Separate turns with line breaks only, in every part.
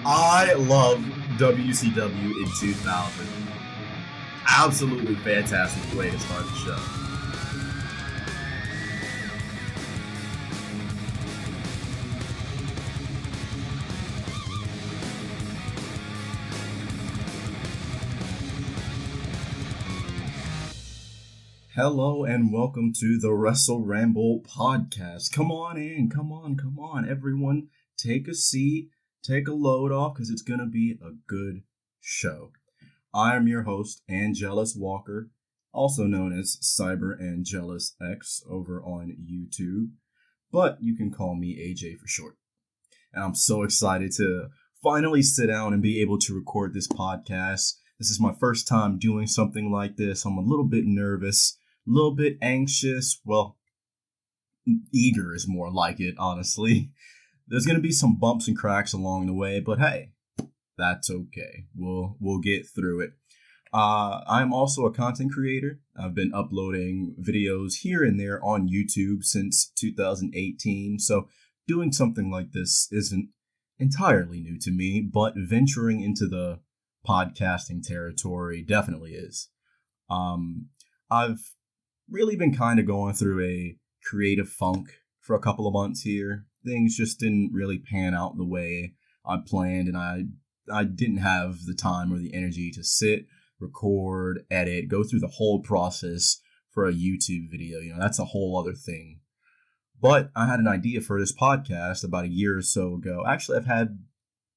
I love WCW in 2000. Absolutely fantastic way to start the show. Hello and welcome to the Wrestle Ramble podcast. Come on in, come on, everyone. Take a seat, take a load off, because it's going to be a good show. I am your host, Angelus Walker, also known as Cyber Angelus X over on YouTube, but you can call me AJ for short. And I'm so excited to finally sit down and be able to record this podcast. This is my first time doing something like this. I'm a little bit nervous. A little bit anxious, well, eager is more like it, honestly. There's going to be some bumps and cracks along the way, but hey, that's okay. We'll get through it. I'm also a content creator. I've been uploading videos here and there on YouTube since 2018, so doing something like this isn't entirely new to me, but venturing into the podcasting territory definitely is. I've really been kind of going through a creative funk for a couple of months here. Things just didn't really pan out the way I planned, and I didn't have the time or the energy to sit, record, edit, go through the whole process for a YouTube video. You know, that's a whole other thing. But I had an idea for this podcast about a year or so ago. Actually, I've had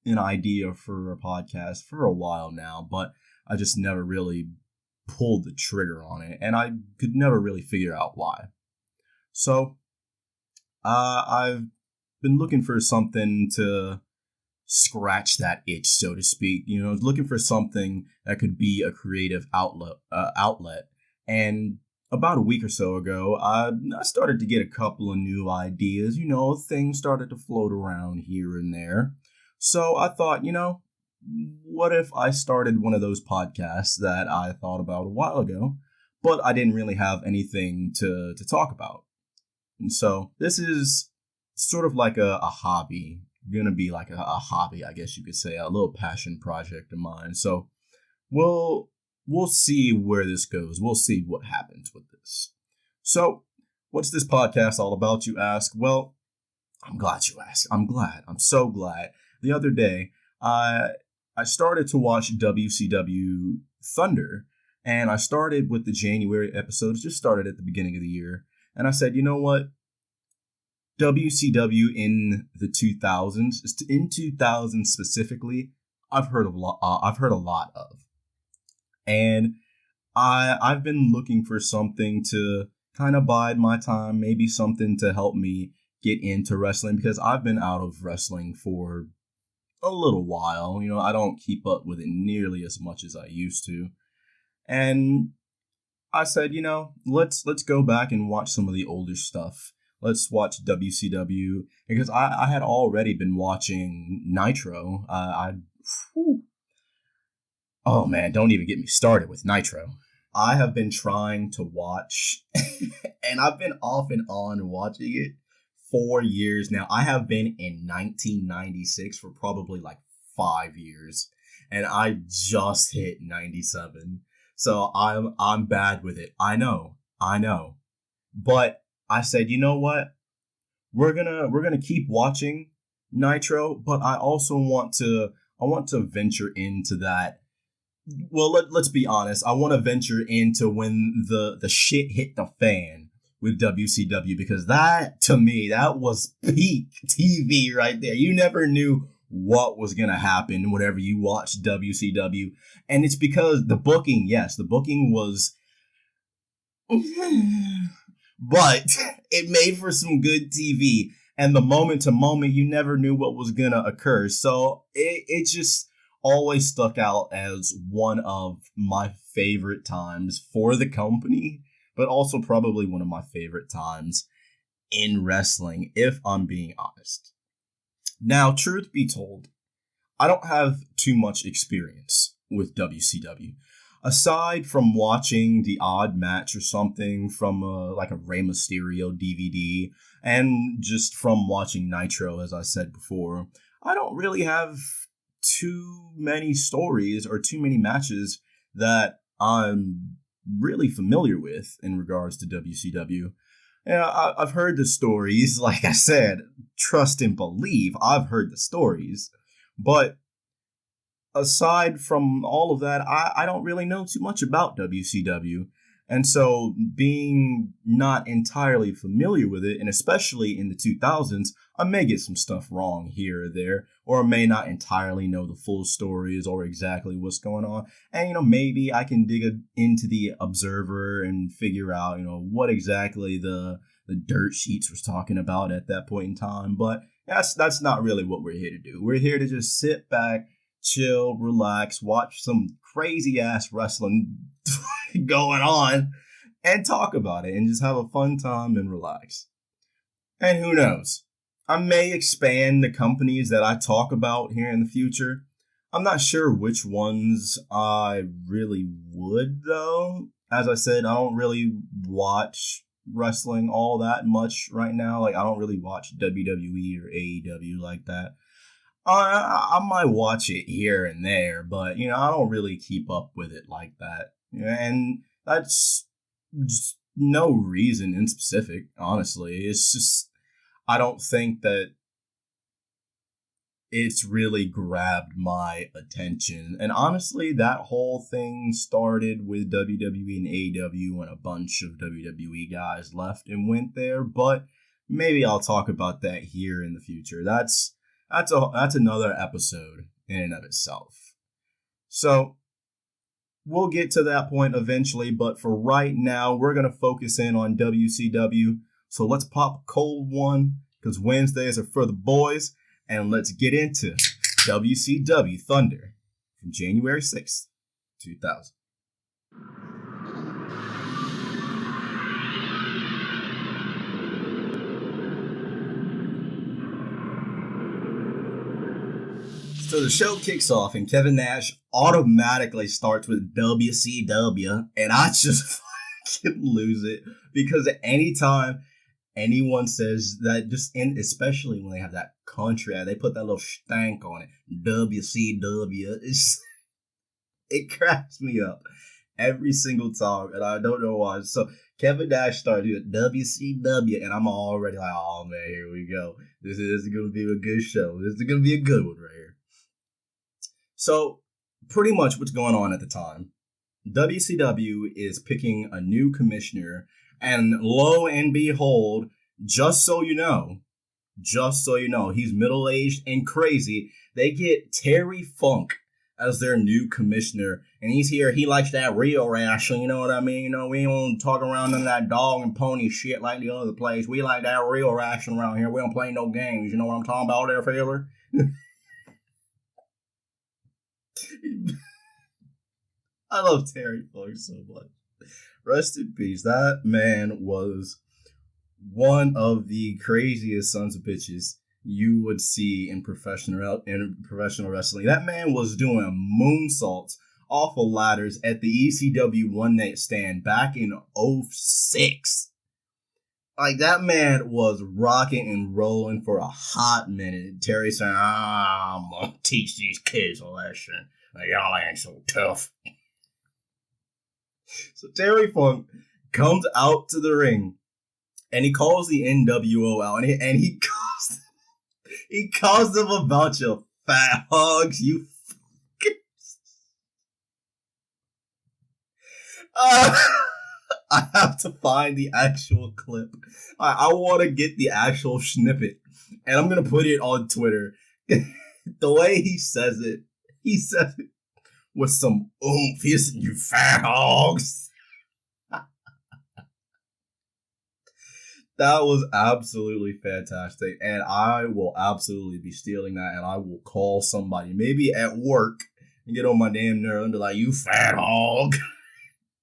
an idea for a podcast for a while now, but I just never really pulled the trigger on it, and I could never really figure out why. So I've been looking for something to scratch that itch, so to speak. You know, looking for something that could be a creative outlet. And about a week or so ago, I started to get a couple of new ideas. You know, things started to float around here and there. So I thought, you know, what if I started one of those podcasts that I thought about a while ago, but I didn't really have anything to talk about? And so this is sort of like a hobby, gonna be like a hobby, I guess you could say, a little passion project of mine. So we'll see where this goes. We'll see what happens with this. So what's this podcast all about, you ask? Well, I'm glad you asked. I'm so glad. The other day, I started to watch WCW Thunder, and I started with the January episodes, just started at the beginning of the year, and I said, you know what? WCW in the 2000s, in 2000 specifically, I've heard a lot of, and I've been looking for something to kind of bide my time, maybe something to help me get into wrestling, because I've been out of wrestling for a little while. You know, I don't keep up with it nearly as much as I used to. And I said, you know, let's go back and watch some of the older stuff. Let's watch WCW, because I had already been watching Nitro. Oh man, don't even get me started with Nitro. I have been trying to watch, and I've been off and on watching it 4 years now. I have been in 1996 for probably like 5 years, and I just hit 97. So I'm bad with it. I know. But I said, you know what? We're gonna keep watching Nitro, but I also want to venture into that. Well, let's be honest. I want to venture into when the shit hit the fan with WCW, because that, to me, that was peak TV right there. You never knew what was going to happen whenever you watched WCW. And it's because the booking was, but it made for some good TV. And the moment to moment, you never knew what was going to occur. So it just always stuck out as one of my favorite times for the company, but also probably one of my favorite times in wrestling, if I'm being honest. Now, truth be told, I don't have too much experience with WCW. Aside from watching the odd match or something from like a Rey Mysterio DVD, and just from watching Nitro, as I said before, I don't really have too many stories or too many matches that I'm really familiar with in regards to WCW. Yeah, I've heard the stories. Like I said, trust and believe. I've heard the stories. But aside from all of that, I don't really know too much about WCW. And so being not entirely familiar with it, and especially in the 2000s, I may get some stuff wrong here or there, or I may not entirely know the full stories or exactly what's going on. And, maybe I can dig into the Observer and figure out, what exactly the dirt sheets was talking about at that point in time. But that's not really what we're here to do. We're here to just sit back, chill, relax, watch some crazy ass wrestling going on, and talk about it and just have a fun time and relax. And who knows? I may expand the companies that I talk about here in the future. I'm not sure which ones I really would, though. As I said, I don't really watch wrestling all that much right now. Like, I don't really watch WWE or AEW like that. I might watch it here and there, but, I don't really keep up with it like that. And that's just no reason in specific, honestly. It's just, I don't think that it's really grabbed my attention. And honestly, that whole thing started with WWE and AEW when a bunch of WWE guys left and went there. But maybe I'll talk about that here in the future. That's another episode in and of itself. So we'll get to that point eventually, but for right now, we're going to focus in on WCW. So let's pop a cold one, because Wednesdays are for the boys, and let's get into WCW Thunder from January 6th, 2000. So the show kicks off and Kevin Nash automatically starts with WCW, and I just fucking lose it, because anytime anyone says that, especially when they have that country, they put that little stank on it, WCW, it cracks me up every single time, and I don't know why. So Kevin Nash started with WCW, and I'm already like, oh man, here we go. This is going to be a good show. This is going to be a good one right here. So, pretty much what's going on at the time, WCW is picking a new commissioner, and lo and behold, just so you know, he's middle-aged and crazy, they get Terry Funk as their new commissioner, and he's here, he likes that real wrestling, you know what I mean? We don't talk around none of that dog and pony shit like the other place. We like that real wrestling around here. We don't play no games, you know what I'm talking about there, feller? I love Terry Funk so much. Rest in peace. That man was one of the craziest sons of bitches you would see in professional wrestling. That man was doing moonsaults off of ladders at the ECW One Night Stand back in 2006. Like, that man was rocking and rolling for a hot minute. Terry saying, I'm going to teach these kids a lesson. Like, y'all ain't so tough. So Terry Funk comes out to the ring, and he calls the nWo out, and he calls them a bunch of fat hogs, you I have to find the actual clip. I want to get the actual snippet, and I'm going to put it on Twitter. The way he says it with some oomph. He said, you fat hogs. That was absolutely fantastic, and I will absolutely be stealing that, and I will call somebody, maybe at work, and get on my damn nerve and be like, you fat hog.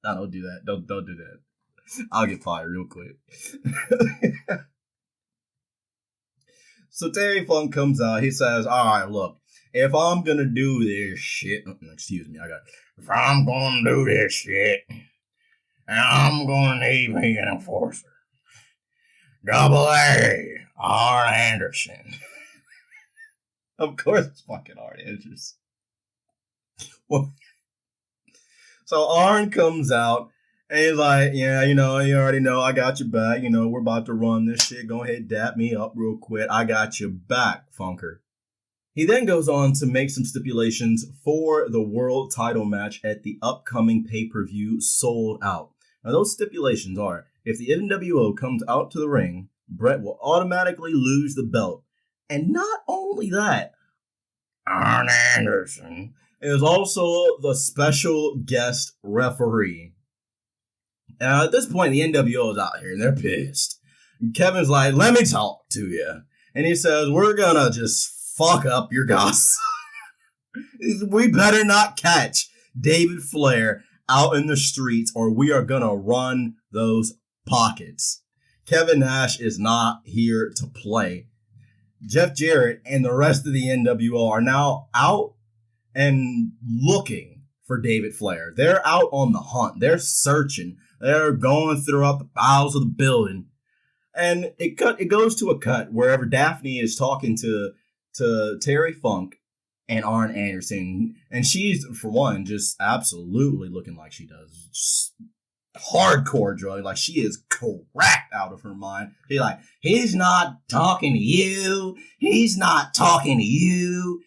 No, don't do that. Don't do that. I'll get fired real quick. So Terry Funk comes out. He says, all right, look, if I'm going to do this shit, if I'm going to do this shit, I'm going to need me an enforcer. Double A, Arn Anderson. Of course it's fucking Arn Anderson. Well, so Arn comes out and he's like, yeah, you already know I got your back. We're about to run this shit. Go ahead, dap me up real quick. I got your back, Funker. He then goes on to make some stipulations for the world title match at the upcoming pay-per-view Souled Out. Now, those stipulations are, if the nWo comes out to the ring, Bret will automatically lose the belt. And not only that, Arn Anderson is also the special guest referee. Now, at this point, the nWo is out here, and they're pissed. Kevin's like, let me talk to you. And he says, we're gonna just fuck up your goss. We better not catch David Flair out in the streets, or we are gonna run those pockets. Kevin Nash is not here to play. Jeff Jarrett and the rest of the nWo are now out and looking for David Flair. They're out on the hunt. They're searching. They're going throughout the bowels of the building. And it goes to a cut wherever Daphne is talking to Terry Funk and Arn Anderson. And she's, for one, just absolutely looking like she does. Just hardcore drug. Like, she is cracked out of her mind. She's like, he's not talking to you. He's not talking to you.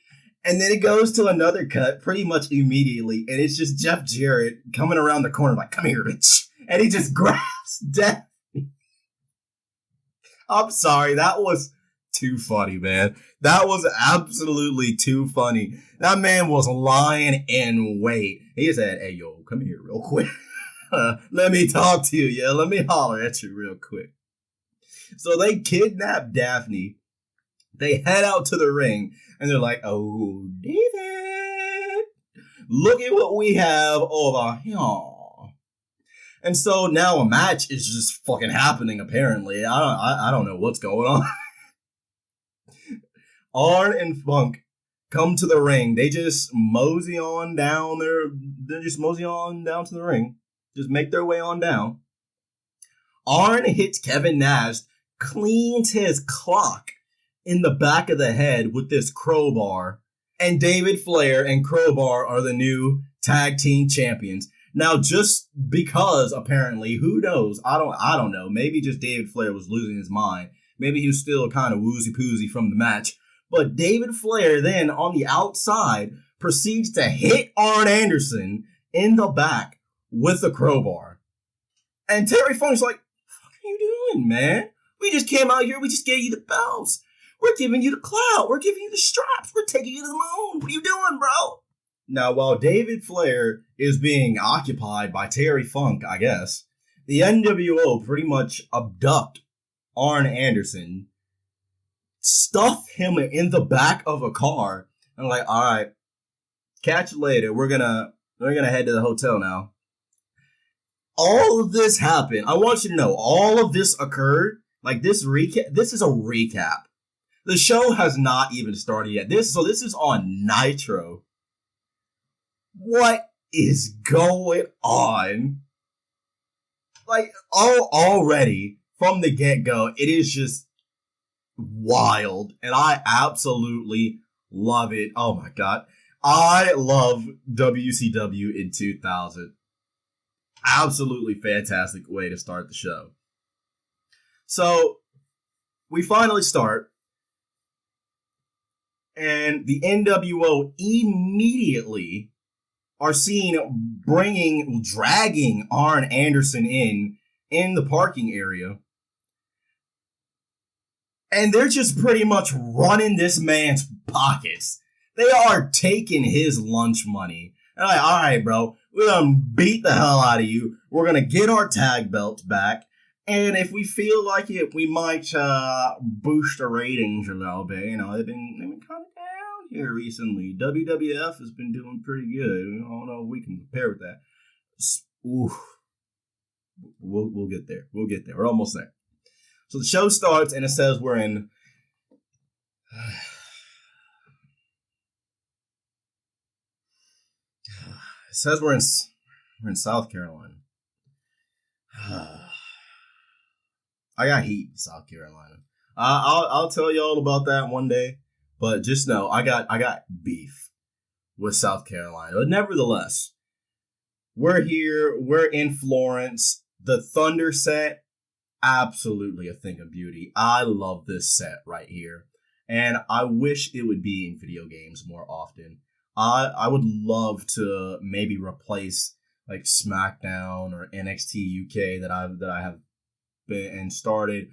And then it goes to another cut pretty much immediately. And it's just Jeff Jarrett coming around the corner like, come here, bitch. And he just grabs Daphne. I'm sorry. That was too funny, man. That was absolutely too funny. That man was lying in wait. He said, hey, yo, come here real quick. Let me talk to you, yeah? Let me holler at you real quick. So they kidnap Daphne. They head out to the ring, and they're like, oh, David, look at what we have over here. And so now a match is just fucking happening, apparently. I don't know what's going on. Arn and Funk come to the ring. They just mosey on down there. They just mosey on down to the ring. Just make their way on down. Arn hits Kevin Nash, cleans his clock in the back of the head with this crowbar. And David Flair and Crowbar are the new tag team champions. Now, just because, apparently, who knows? I don't know. Maybe just David Flair was losing his mind. Maybe he was still kind of woozy-poozy from the match. But David Flair then, on the outside, proceeds to hit Arn Anderson in the back with the crowbar. And Terry Funk's like, what are you doing, man? We just came out here. We just gave you the belts. We're giving you the clout. We're giving you the straps. We're taking you to the moon. What are you doing, bro? Now, while David Flair is being occupied by Terry Funk, I guess, the nWo pretty much abduct Arn Anderson, stuff him in the back of a car, and like, all right, catch you later. We're gonna head to the hotel now. All of this happened. I want you to know, all of this occurred. Like, this recap. This is a recap. The show has not even started yet. This is on Nitro. What is going on? Like, already from the get-go, it is just wild, and I absolutely love it. Oh my god, I love WCW in 2000. Absolutely fantastic way to start the show. So we finally start, and the nWo immediately are seen dragging Arn Anderson in the parking area. And they're just pretty much running this man's pockets. They are taking his lunch money. And like, all right, bro, we're going to beat the hell out of you. We're going to get our tag belts back. And if we feel like it, we might boost the ratings a little bit. You know, they've been kind of down here recently. WWF has been doing pretty good. I don't know if we can compare with that. Oof. We'll get there. We'll get there. We're almost there. So the show starts, and it says we're in... It says we're in South Carolina. I got heat in South Carolina. I'll tell you all about that one day. But just know, I got beef with South Carolina. But nevertheless, we're here. We're in Florence. The Thunder set, absolutely a thing of beauty. I love this set right here. And I wish it would be in video games more often. I would love to maybe replace like SmackDown or NXT UK that I have been and started,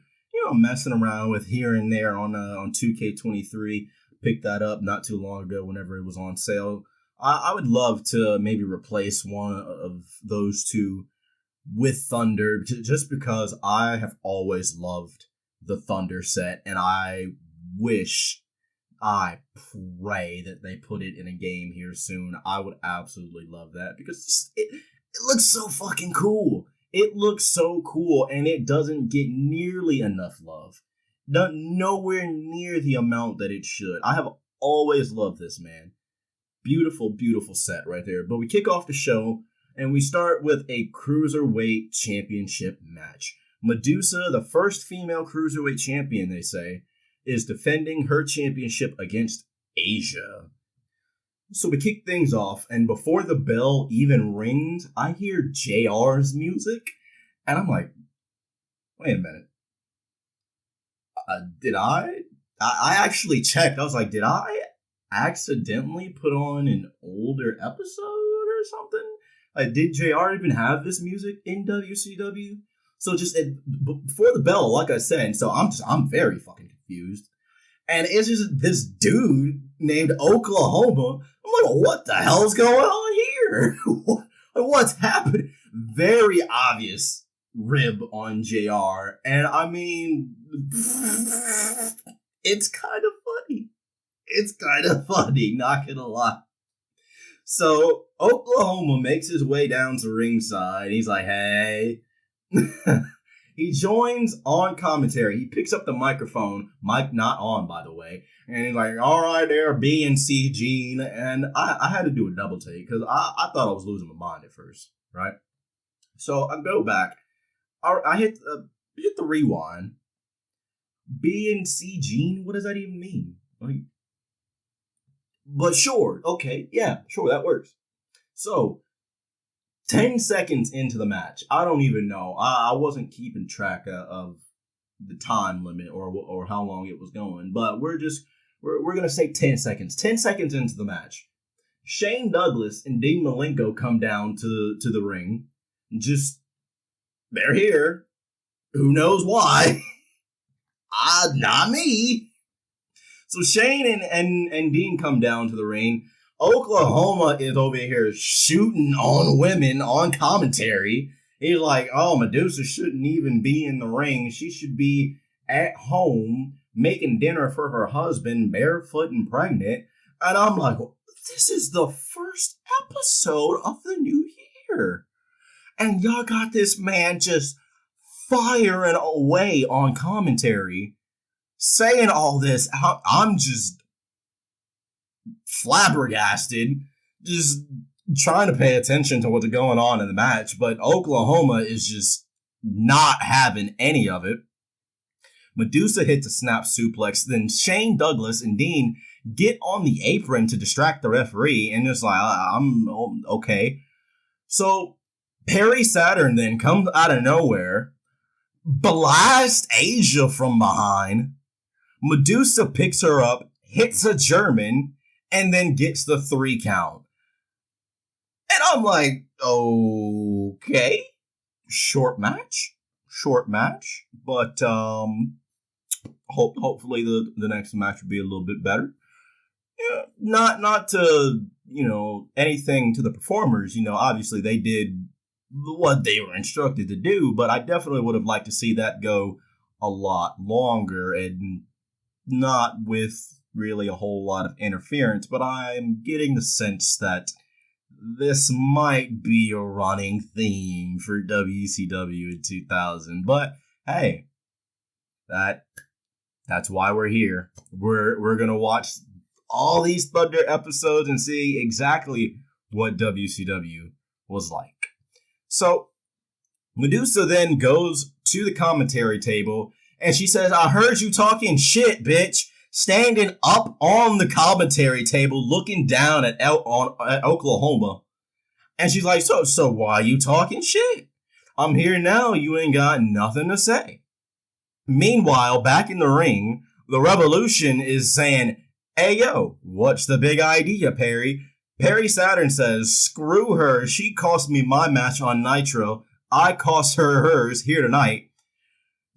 messing around with here and there on 2K23. Picked that up not too long ago whenever it was on sale. I would love to maybe replace one of those two with Thunder, just because I have always loved the Thunder set, and I pray that they put it in a game here soon. I would absolutely love that, because it looks so fucking cool. It looks so cool, and it doesn't get nearly enough love. Nowhere near the amount that it should. I have always loved this, man. Beautiful, beautiful set right there. But we kick off the show, and we start with a Cruiserweight Championship match. Madusa, the first female Cruiserweight champion, they say, is defending her championship against Asya. So we kick things off, and before the bell even rings, I hear JR's music, and I'm like, wait a minute. Did I actually checked. I was like, did I accidentally put on an older episode or something? Did JR even have this music in WCW? So just before the bell, like I said, so I'm very fucking confused. And it's just this dude named Oklahoma. I'm like, what the hell's going on here? What's happening? Very obvious rib on JR. And I mean, it's kind of funny. It's kind of funny, not gonna lie. So Oklahoma makes his way down to ringside. He's like, hey. He joins on commentary. He picks up the microphone. Mic not on, by the way. And he's like, all right there, B and C Gene. And I had to do a double take because I thought I was losing my mind at first, right? So I go back. I hit the rewind. B and C Gene? What does that even mean? But sure, okay, yeah, sure, that works. So 10 seconds into the match, I don't even know. I wasn't keeping track of the time limit or how long it was going, but we're gonna say 10 seconds. 10 seconds into the match, Shane Douglas and Dean Malenko come down to the ring. Just they're here. Who knows why? Not me. So Shane and Dean come down to the ring. Oklahoma is over here shooting on women on commentary. He's like, oh, Madusa shouldn't even be in the ring. She should be at home making dinner for her husband, barefoot and pregnant. And I'm like, this is the first episode of the new year. And y'all got this man just firing away on commentary, saying all this. I'm just flabbergasted, just trying to pay attention to what's going on in the match, but Oklahoma is just not having any of it. Madusa hits a snap suplex, then Shane Douglas and Dean get on the apron to distract the referee, and it's like, I'm okay. So Perry Saturn then comes out of nowhere, blasts Asya from behind. Madusa picks her up, hits a German, and then gets the 3 count. And I'm like, okay, short match, but hopefully the next match will be a little bit better. Yeah, not to, anything to the performers, obviously they did what they were instructed to do, but I definitely would have liked to see that go a lot longer and not with really a whole lot of interference, but I'm getting the sense that this might be a running theme for WCW in 2000. But hey, that's why we're here. We're gonna watch all these Thunder episodes and see exactly what WCW was like. So Madusa then goes to the commentary table and she says, I heard you talking shit, bitch. standing up on the commentary table, looking down at Oklahoma. And she's like, so why you talking shit? I'm here now. You ain't got nothing to say. Meanwhile, back in the ring, the Revolution is saying, hey, yo, what's the big idea, Perry? Perry Saturn says, screw her. She cost me my match on Nitro. I cost her hers here tonight.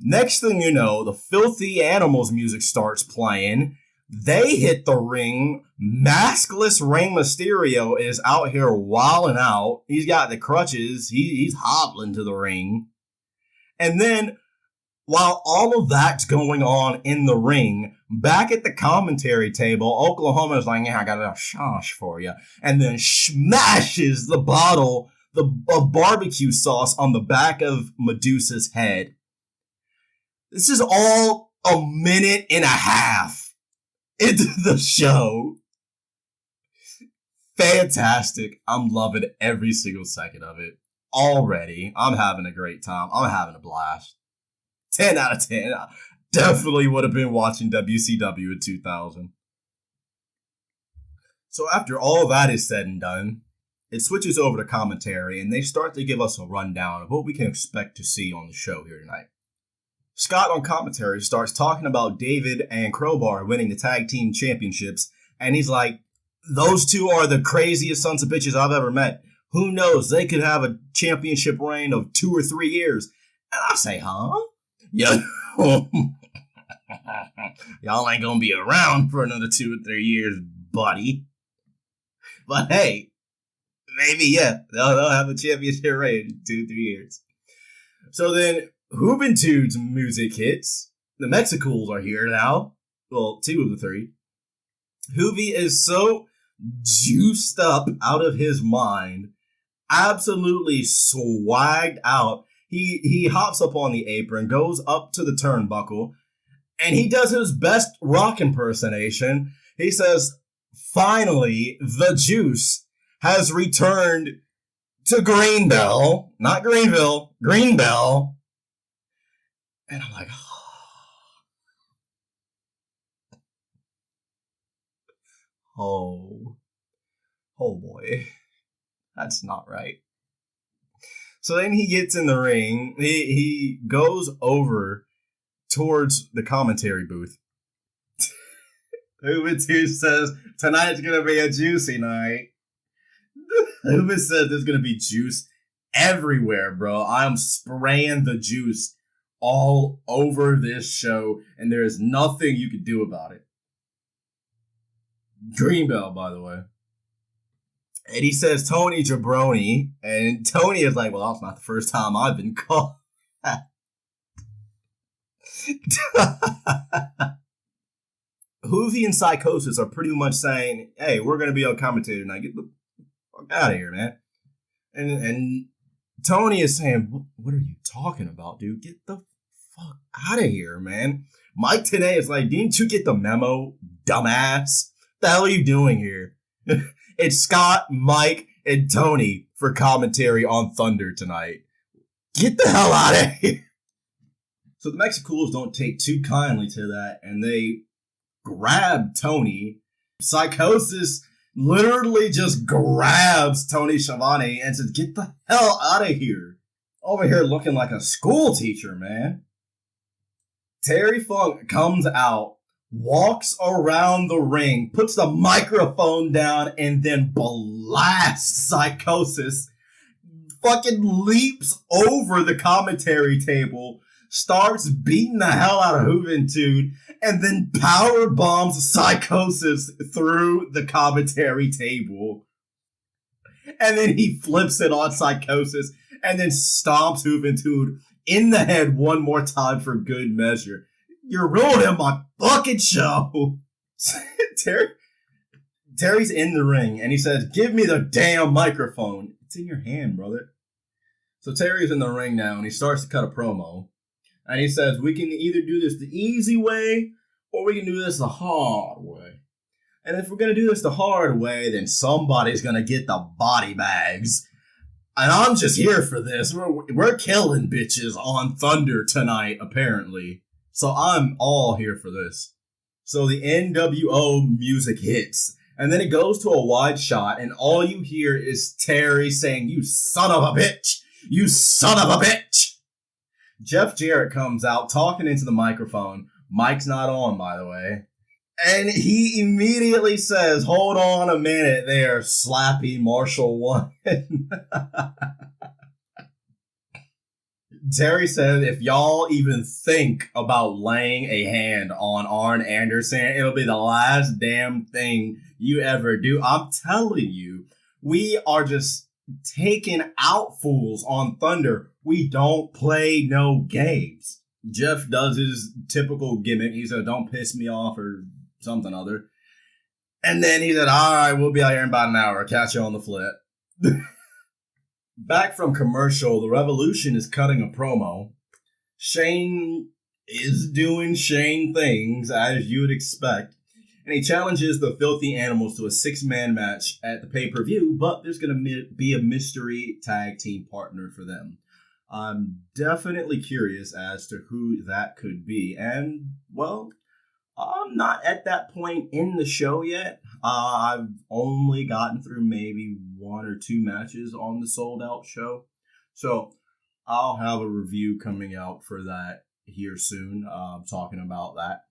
Next thing you know, the Filthy Animals music starts playing. They hit the ring. Maskless Rey Mysterio is out here wilding out. He's got the crutches. He's hobbling to the ring. And then, while all of that's going on in the ring, back at the commentary table, Oklahoma's like, yeah, I got a shosh for you. And then smashes the bottle of barbecue sauce on the back of Madusa's head. This is all a minute and a half into the show. Fantastic. I'm loving every single second of it. Already. I'm having a great time. I'm having a blast. 10 out of 10. I definitely would have been watching WCW in 2000. So after all that is said and done, it switches over to commentary, and they start to give us a rundown of what we can expect to see on the show here tonight. Scott on commentary starts talking about David and Crowbar winning the tag team championships, and he's like, those two are the craziest sons of bitches I've ever met. Who knows? They could have a championship reign of 2 or 3 years. And I say, huh? Yeah. Y'all ain't gonna be around for another 2 or 3 years, buddy. But hey, maybe, yeah, they'll have a championship reign in 2 or 3 years. So then, Juventude's music hits. The Mexicools are here now. Well, 2 of the 3. Juvi is so juiced up out of his mind, absolutely swagged out. He hops up on the apron, goes up to the turnbuckle, and he does his best rock impersonation. He says, finally, the juice has returned to Greenbell. Not Greenville, Greenbell. And I'm like, oh boy, that's not right. So then he gets in the ring. He goes over towards the commentary booth. Juventude says, tonight's going to be a juicy night. Juventude says there's going to be juice everywhere, bro. I'm spraying the juice all over this show, and there is nothing you can do about it. Greenbell, by the way. And he says, Tony Jabroni. And Tony is like, well, that's not the first time I've been called. Juvi and Psychosis are pretty much saying, hey, we're going to be on commentary tonight. Get the fuck out of here, man. And Tony is saying, what are you talking about, dude? Get the fuck out of here, man. Mike today is like, didn't you get the memo, dumbass? What the hell are you doing here? It's Scott, Mike, and Tony for commentary on Thunder tonight. Get the hell out of here. So the Mexicools don't take too kindly to that, and they grab Tony. Psychosis literally just grabs Tony Schiavone and says, get the hell out of here. Over here looking like a school teacher, man. Terry Funk comes out, walks around the ring, puts the microphone down, and then blasts Psychosis. Fucking leaps over the commentary table, starts beating the hell out of Juventude, and then power bombs Psychosis through the commentary table. And then he flips it on Psychosis, and then stomps Juventude in the head one more time for good measure. You're ruining my fucking show. Terry's in the ring, and he says, give me the damn microphone. It's in your hand, brother. So Terry's in the ring now, and he starts to cut a promo. And he says, we can either do this the easy way, or we can do this the hard way. And if we're going to do this the hard way, then somebody's going to get the body bags. And I'm just here for this. We're killing bitches on Thunder tonight, apparently. So I'm all here for this. So the NWO music hits, and then it goes to a wide shot, and all you hear is Terry saying, "You son of a bitch! You son of a bitch!" Jeff Jarrett comes out talking into the microphone. Mic's not on, by the way. And he immediately says, "Hold on a minute there, Slappy Marshall 1. Terry said, "If y'all even think about laying a hand on Arn Anderson, it'll be the last damn thing you ever do. I'm telling you, we are just taking out fools on Thunder. We don't play no games." Jeff does his typical gimmick. He said, "Don't piss me off," or something other. And then he said, "All right, we'll be out here in about an hour. Catch you on the flip." Back from commercial, the Revolution is cutting a promo. Shane is doing Shane things, as you would expect. And he challenges the Filthy Animals to a 6-man match at the pay-per-view, but there's going to be a mystery tag team partner for them. I'm definitely curious as to who that could be. And, well, I'm not at that point in the show yet. I've only gotten through maybe 1 or 2 matches on the Souled Out show. So I'll have a review coming out for that here soon, talking about that.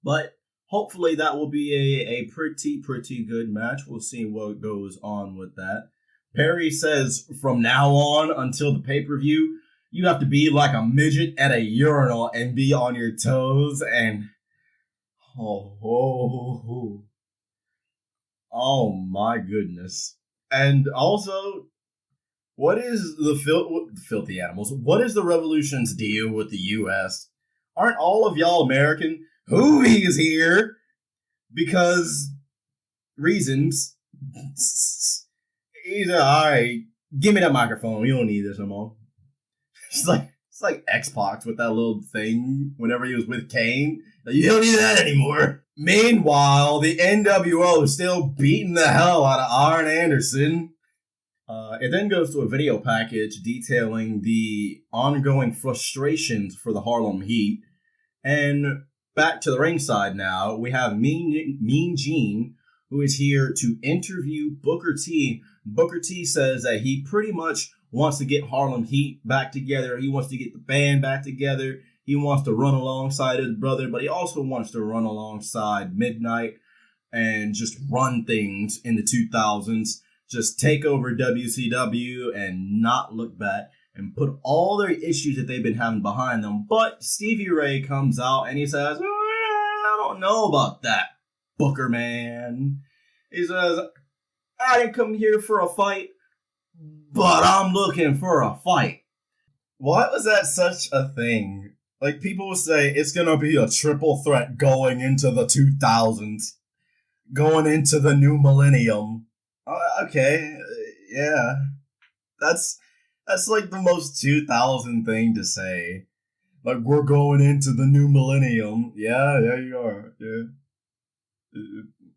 But hopefully that will be a pretty good match. We'll see what goes on with that. Perry says from now on until the pay-per-view, you have to be like a midget at a urinal and be on your toes and... Oh my goodness. And also, what is the Filthy Animals? What is the Revolution's deal with the U.S.? Aren't all of y'all American? Hoovy is here because reasons. He's alright, give me that microphone. You don't need this no more. It's like X-Pac with that little thing whenever he was with Kane. You don't need that anymore. Meanwhile, the NWO is still beating the hell out of Arn Anderson. It then goes to a video package detailing the ongoing frustrations for the Harlem Heat. And back to the ringside now, we have Mean Gene, who is here to interview Booker T. Booker T says that he pretty much wants to get Harlem Heat back together. He wants to get the band back together. He wants to run alongside his brother, but he also wants to run alongside Midnight and just run things in the 2000s. Just take over WCW and not look back and put all their issues that they've been having behind them. But Stevie Ray comes out and he says, I don't know about that, Booker man. He says, I didn't come here for a fight, but I'm looking for a fight. Why was that such a thing? Like, people will say it's going to be a triple threat going into the 2000s, going into the new millennium. Okay, yeah. That's like the most 2000 thing to say. Like, we're going into the new millennium. Yeah, you are. Yeah.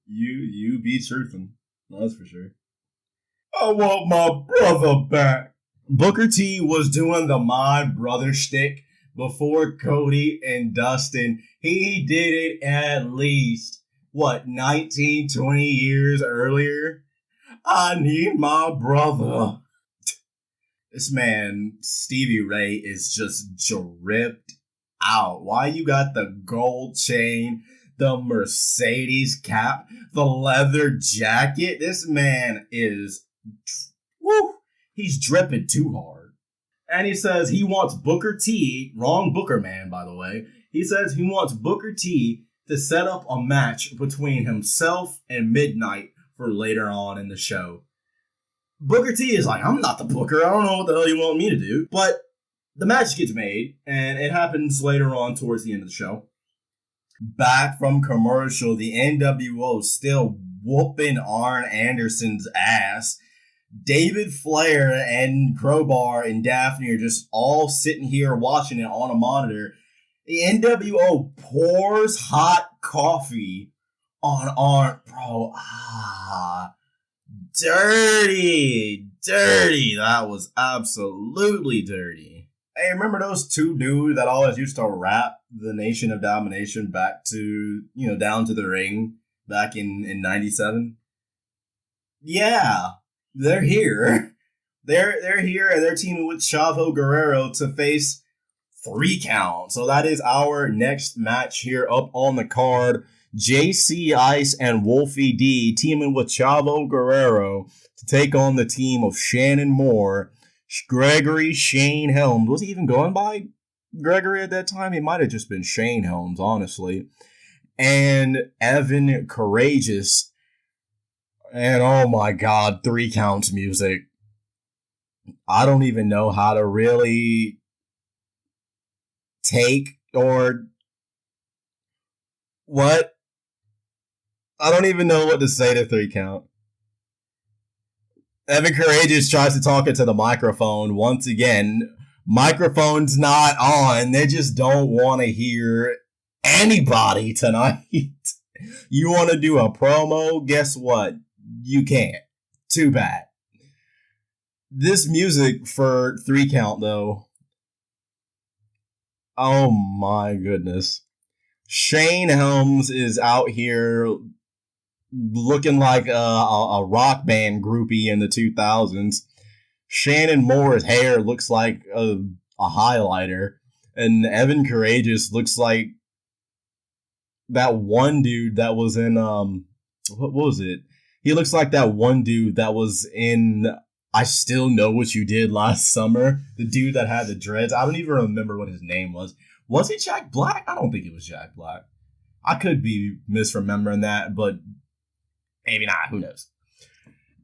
You be truthing. That's for sure. I want my brother back. Booker T was doing the my brother shtick before Cody and Dustin. He did it at least, 19, 20 years earlier? I need my brother. This man, Stevie Ray, is just dripped out. Why you got the gold chain, the Mercedes cap, the leather jacket? This man is, he's dripping too hard. And he says he wants Booker T, wrong Booker man, by the way. He says he wants Booker T to set up a match between himself and Midnight for later on in the show. Booker T is like, I'm not the Booker. I don't know what the hell you want me to do. But the match gets made, and it happens later on towards the end of the show. Back from commercial, the NWO still whooping Arn Anderson's ass. David Flair and Crowbar and Daphne are just all sitting here watching it on a monitor. The NWO pours hot coffee on Arn. Bro, dirty. That was absolutely dirty. Hey, remember those two dudes that always used to rap the Nation of Domination back to, down to the ring back in 97? Yeah, they're here. They're here, and they're teaming with Chavo Guerrero to face 3 Count. So that is our next match here up on the card. JC Ice and Wolfie D teaming with Chavo Guerrero to take on the team of Shannon Moore, Gregory Shane Helms. Was he even going by Gregory at that time? He might have just been Shane Helms, honestly. And Evan Courageous. And oh my God, 3 Counts music. I don't even know how to really take or what. I don't even know what to say to 3 Count. Evan Courageous tries to talk into the microphone once again. Microphone's not on. They just don't want to hear anybody tonight. You want to do a promo? Guess what? You can't. Too bad. This music for 3 Count, though. Oh my goodness. Shane Helms is out here looking like a rock band groupie in the 2000s. Shannon Moore's hair looks like a highlighter. And Evan Courageous looks like that one dude that was in, what was it? He looks like that one dude that was in I Still Know What You Did Last Summer. The dude that had the dreads. I don't even remember what his name was. Was it Jack Black? I don't think it was Jack Black. I could be misremembering that, but maybe not. Who knows?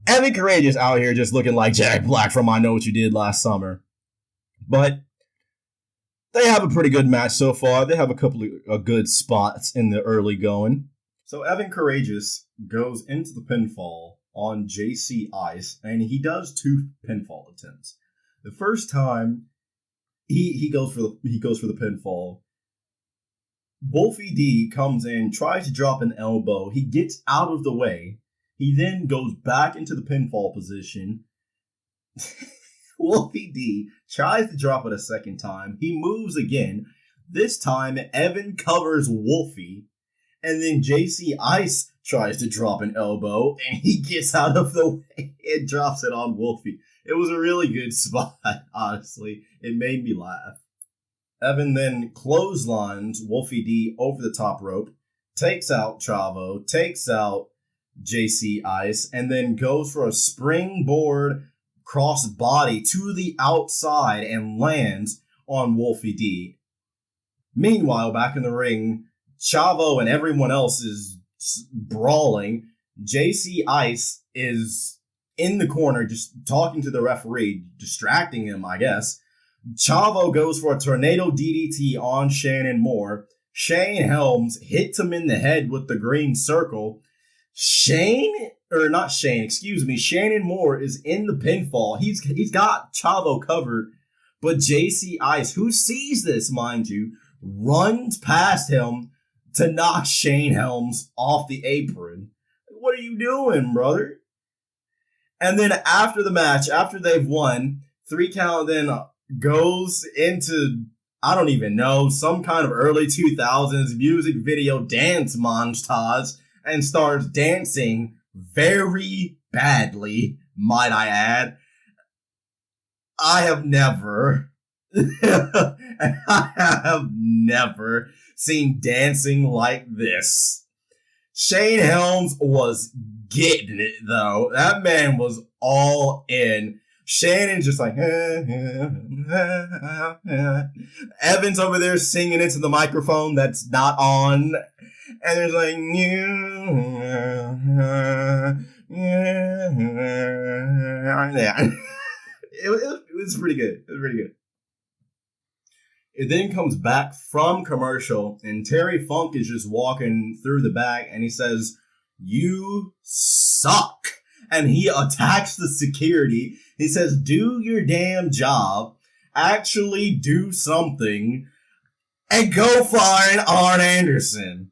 Evan Courageous out here just looking like Jack Black from I Know What You Did Last Summer. But they have a pretty good match so far. They have a couple of good spots in the early going. So Evan Courageous goes into the pinfall on JC Ice, and he does 2 pinfall attempts. The first time he goes for the pinfall, Wolfie D comes in, tries to drop an elbow. He gets out of the way. He then goes back into the pinfall position. Wolfie D tries to drop it a second time. He moves again. This time, Evan covers Wolfie. And then JC Ice tries to drop an elbow, and he gets out of the way and drops it on Wolfie. It was a really good spot, honestly. It made me laugh. Evan then clotheslines Wolfie D over the top rope, takes out Chavo, takes out JC Ice, and then goes for a springboard crossbody to the outside and lands on Wolfie D. Meanwhile, back in the ring, Chavo and everyone else is brawling. JC Ice is in the corner just talking to the referee, distracting him, I guess. Chavo goes for a tornado DDT on Shannon Moore. Shane Helms hits him in the head with the green circle. Shannon Moore is in the pinfall. He's got Chavo covered, but JC Ice, who sees this, mind you, runs past him to knock Shane Helms off the apron. What are you doing, brother? And then after the match, after they've won, 3 Count then goes into, I don't even know, some kind of early 2000s music video dance montage and starts dancing very badly, might I add. I have never seen dancing like this. Shane Helms was getting it, though. That man was all in. Shannon's just like, Evan's over there singing into the microphone that's not on. And there's like, it was pretty good. It was pretty good. It then comes back from commercial, and Terry Funk is just walking through the back, and he says, "You suck." And he attacks the security. He says, "Do your damn job. Actually do something. And go find Arn Anderson."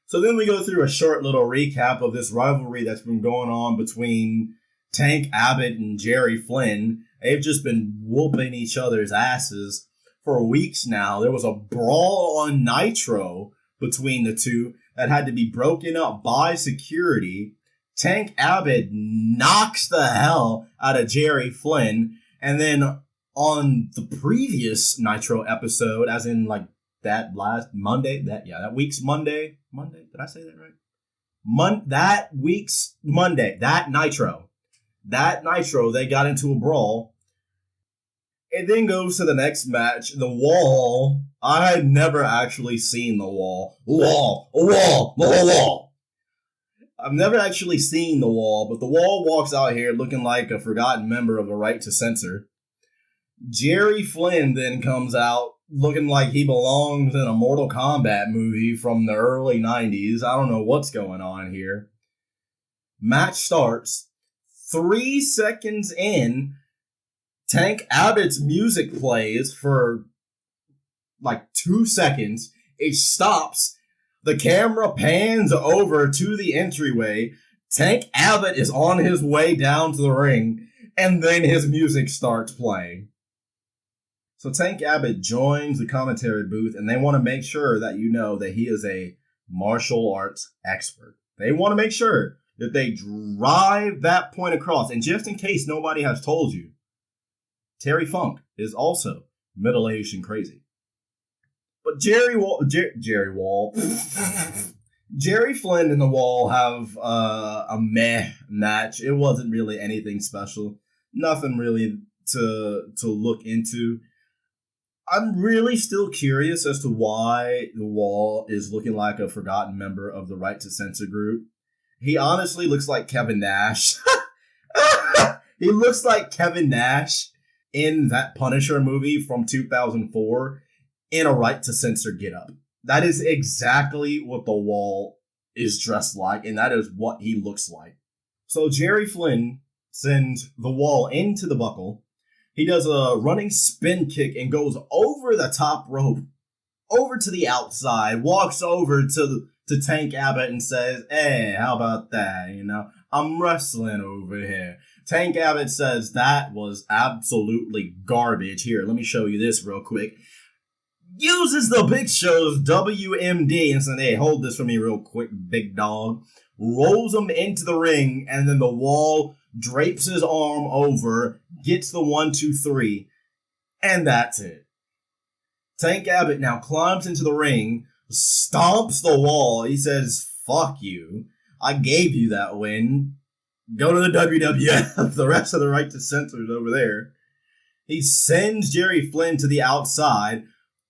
So then we go through a short little recap of this rivalry that's been going on between Tank Abbott and Jerry Flynn. They've just been whooping each other's asses for weeks now. There was a brawl on Nitro between the two that had to be broken up by security. Tank Abbott knocks the hell out of Jerry Flynn. And then on the previous Nitro episode, as in like that last Monday, that week's Monday. Did I say that right? That week's Monday, that Nitro, they got into a brawl. It then goes to the next match, the Wall. I had never actually seen the Wall. Wall. I've never actually seen the Wall, but the Wall walks out here looking like a forgotten member of the Right to Censor. Jerry Flynn then comes out looking like he belongs in a Mortal Kombat movie from the early 90s. I don't know what's going on here. Match starts. 3 seconds in, Tank Abbott's music plays for like 2 seconds. It stops. The camera pans over to the entryway. Tank Abbott is on his way down to the ring, and then his music starts playing. So Tank Abbott joins the commentary booth, and they want to make sure that you know that he is a martial arts expert. They want to make sure that they drive that point across. And just in case nobody has told you, Terry Funk is also middle-aged and crazy. But Jerry Flynn and the Wall have a meh match. It wasn't really anything special. Nothing really to look into. I'm really still curious as to why the Wall is looking like a forgotten member of the Right to Censor group. He honestly looks like Kevin Nash. He looks like Kevin Nash in that Punisher movie from 2004 in a Right to Censor getup. That is exactly what the Wall is dressed like, and that is what he looks like. So Jerry Flynn sends the Wall into the buckle. He does a running spin kick and goes over the top rope, over to the outside, walks over to Tank Abbott and says, "Hey, how about that? You know, I'm wrestling over here." Tank Abbott says that was absolutely garbage. Here, let me show you this real quick. Uses the Big Show's WMD and says, "Hey, hold this for me real quick, big dog." Rolls him into the ring, and then the Wall drapes his arm over, gets the 1, 2, 3, and that's it. Tank Abbott now climbs into the ring, stomps the Wall. He says, "Fuck you. I gave you that win. Go to the WWF. The rest of the Right to Censor is over there." He sends Jerry Flynn to the outside,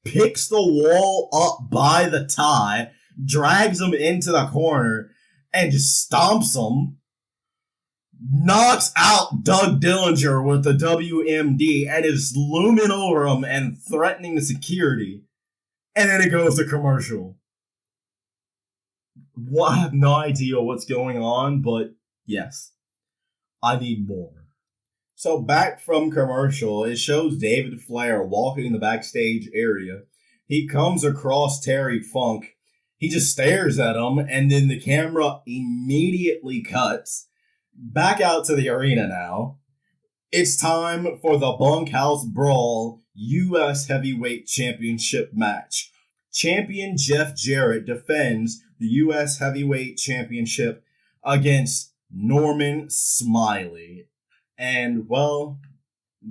picks the Wall up by the tie, drags him into the corner, and just stomps him. Knocks out Doug Dillinger with the WMD and is looming over him and threatening the security. And then it goes to commercial. Well, I have no idea what's going on, but yes, I need more. So back from commercial, it shows David Flair walking in the backstage area. He comes across Terry Funk. He just stares at him, and then the camera immediately cuts. Back out to the arena now. It's time for the Bunkhouse Brawl U.S. Heavyweight Championship match. Champion Jeff Jarrett defends the U.S. Heavyweight Championship against Norman Smiley. And, well,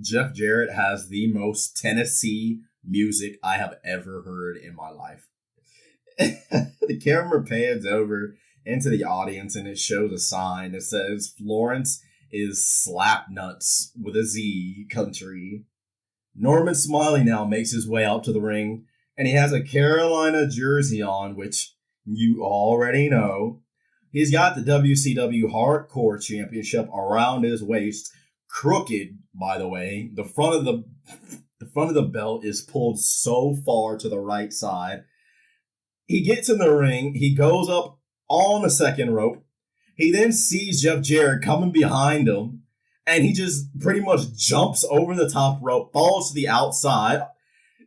Jeff Jarrett has the most Tennessee music I have ever heard in my life. The camera pans over into the audience and it shows a sign that says Florence is Slapnuts with a Z country. Norman Smiley now makes his way out to the ring and he has a Carolina jersey on, which you already know. He's got the WCW Hardcore Championship around his waist, crooked, by the way. The front of the belt is pulled so far to the right side. He gets in the ring. He goes up on the second rope. He then sees Jeff Jarrett coming behind him, and he just pretty much jumps over the top rope, falls to the outside.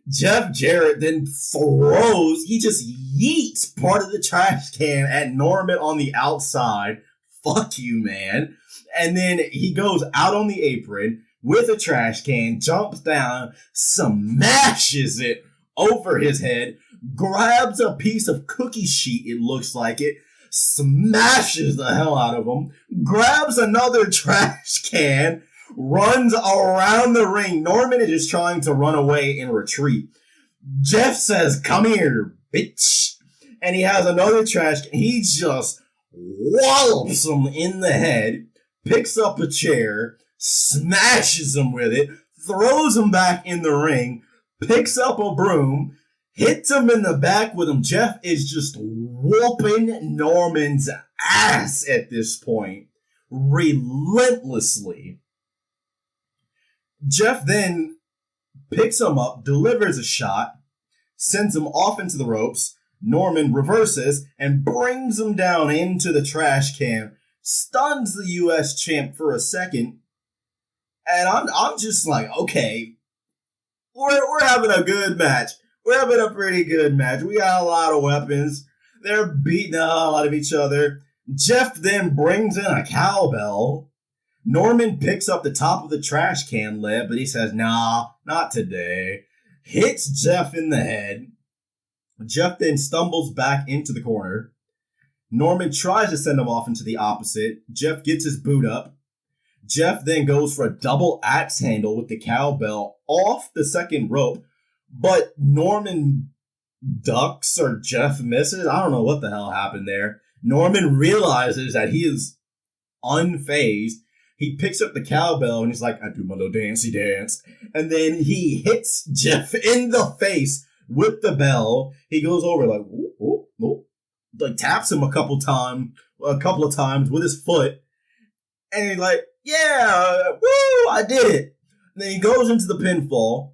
Jeff Jarrett then he just yeets part of the trash can at Norman on the outside. Fuck you, man. And then he goes out on the apron, with a trash can, jumps down, smashes it over his head, grabs a piece of cookie sheet, it looks like it, smashes the hell out of him, grabs another trash can, runs around the ring. Norman is just trying to run away and retreat. Jeff says, "Come here, bitch." And he has another trash can. He just wallops him in the head, picks up a chair, smashes him with it, throws him back in the ring, picks up a broom, hits him in the back with him. Jeff is just whooping Norman's ass at this point, relentlessly. Jeff then picks him up, delivers a shot, sends him off into the ropes. Norman reverses and brings him down into the trash can, stuns the U.S. champ for a second, and I'm just like, okay, we're having a good match. We're having a pretty good match. We got a lot of weapons. They're beating the hell out of each other. Jeff then brings in a cowbell. Norman picks up the top of the trash can lid, but he says, "Nah, not today." Hits Jeff in the head. Jeff then stumbles back into the corner. Norman tries to send him off into the opposite. Jeff gets his boot up. Jeff then goes for a double axe handle with the cowbell off the second rope, but Norman ducks or Jeff misses. I don't know what the hell happened there. Norman realizes that he is unfazed. He picks up the cowbell and he's like, "I do my little dancey dance." And then he hits Jeff in the face with the bell. He goes over like, "Ooh, ooh, ooh," like taps him a couple of times with his foot. And he's like, "Yeah, woo, I did it." And then he goes into the pinfall.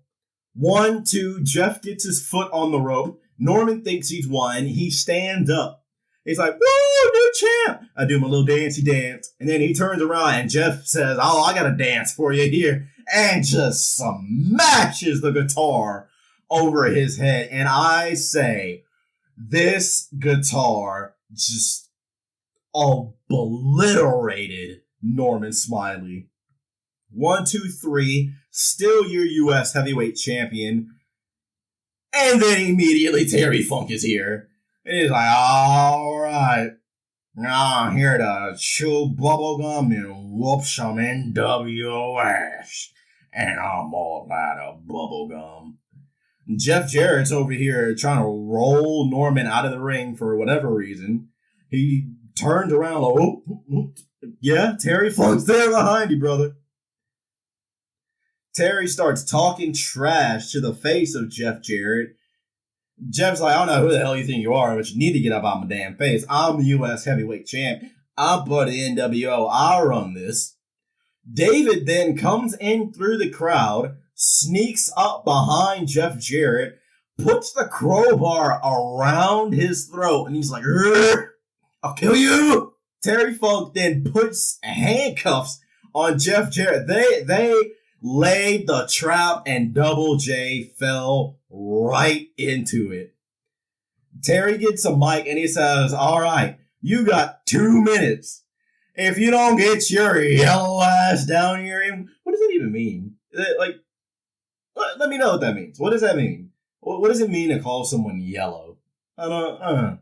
1, 2, Jeff gets his foot on the rope. Norman thinks he's won. He stands up. He's like, "Woo, new champ." I do my little dancey dance. And then he turns around and Jeff says, "Oh, I got a dance for you here." And just smashes the guitar over his head. And I say, this guitar just obliterated Norman Smiley. 1, 2, 3, still your U.S. heavyweight champion. And then immediately Terry Funk is here. And he's like, "All right, now I'm here to chew bubblegum and whoop some nWo ass. And I'm all out of bubblegum." Jeff Jarrett's over here trying to roll Norman out of the ring for whatever reason. He turns around like, "Oh, yeah, Terry Funk's there behind you, brother." Terry starts talking trash to the face of Jeff Jarrett. Jeff's like, "I don't know who the hell you think you are, but you need to get up on my damn face. I'm the U.S. heavyweight champ. I'm part of the nWo. I run this." David then comes in through the crowd, sneaks up behind Jeff Jarrett, puts the crowbar around his throat, and he's like, "I'll kill you." Terry Funk then puts handcuffs on Jeff Jarrett. They laid the trap, and Double J fell right into it. Terry gets a mic and he says, "All right, you got 2 minutes. If you don't get your yellow ass down here," what does that even mean? Like, let me know what that means. What does that mean? What does it mean to call someone yellow? I don't.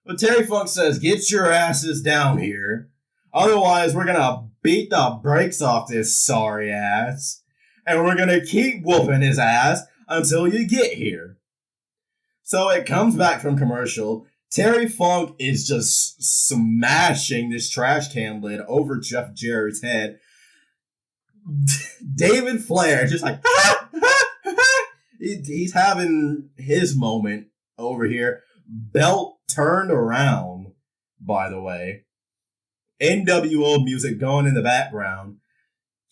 But Terry Funk says, "Get your asses down here. Otherwise, we're gonna beat the brakes off this sorry ass. And we're gonna keep whooping his ass until you get here." So it comes back from commercial. Terry Funk is just smashing this trash can lid over Jeff Jarrett's head. David Flair just like, he's having his moment over here. Belt turned around, by the way. nWo music going in the background.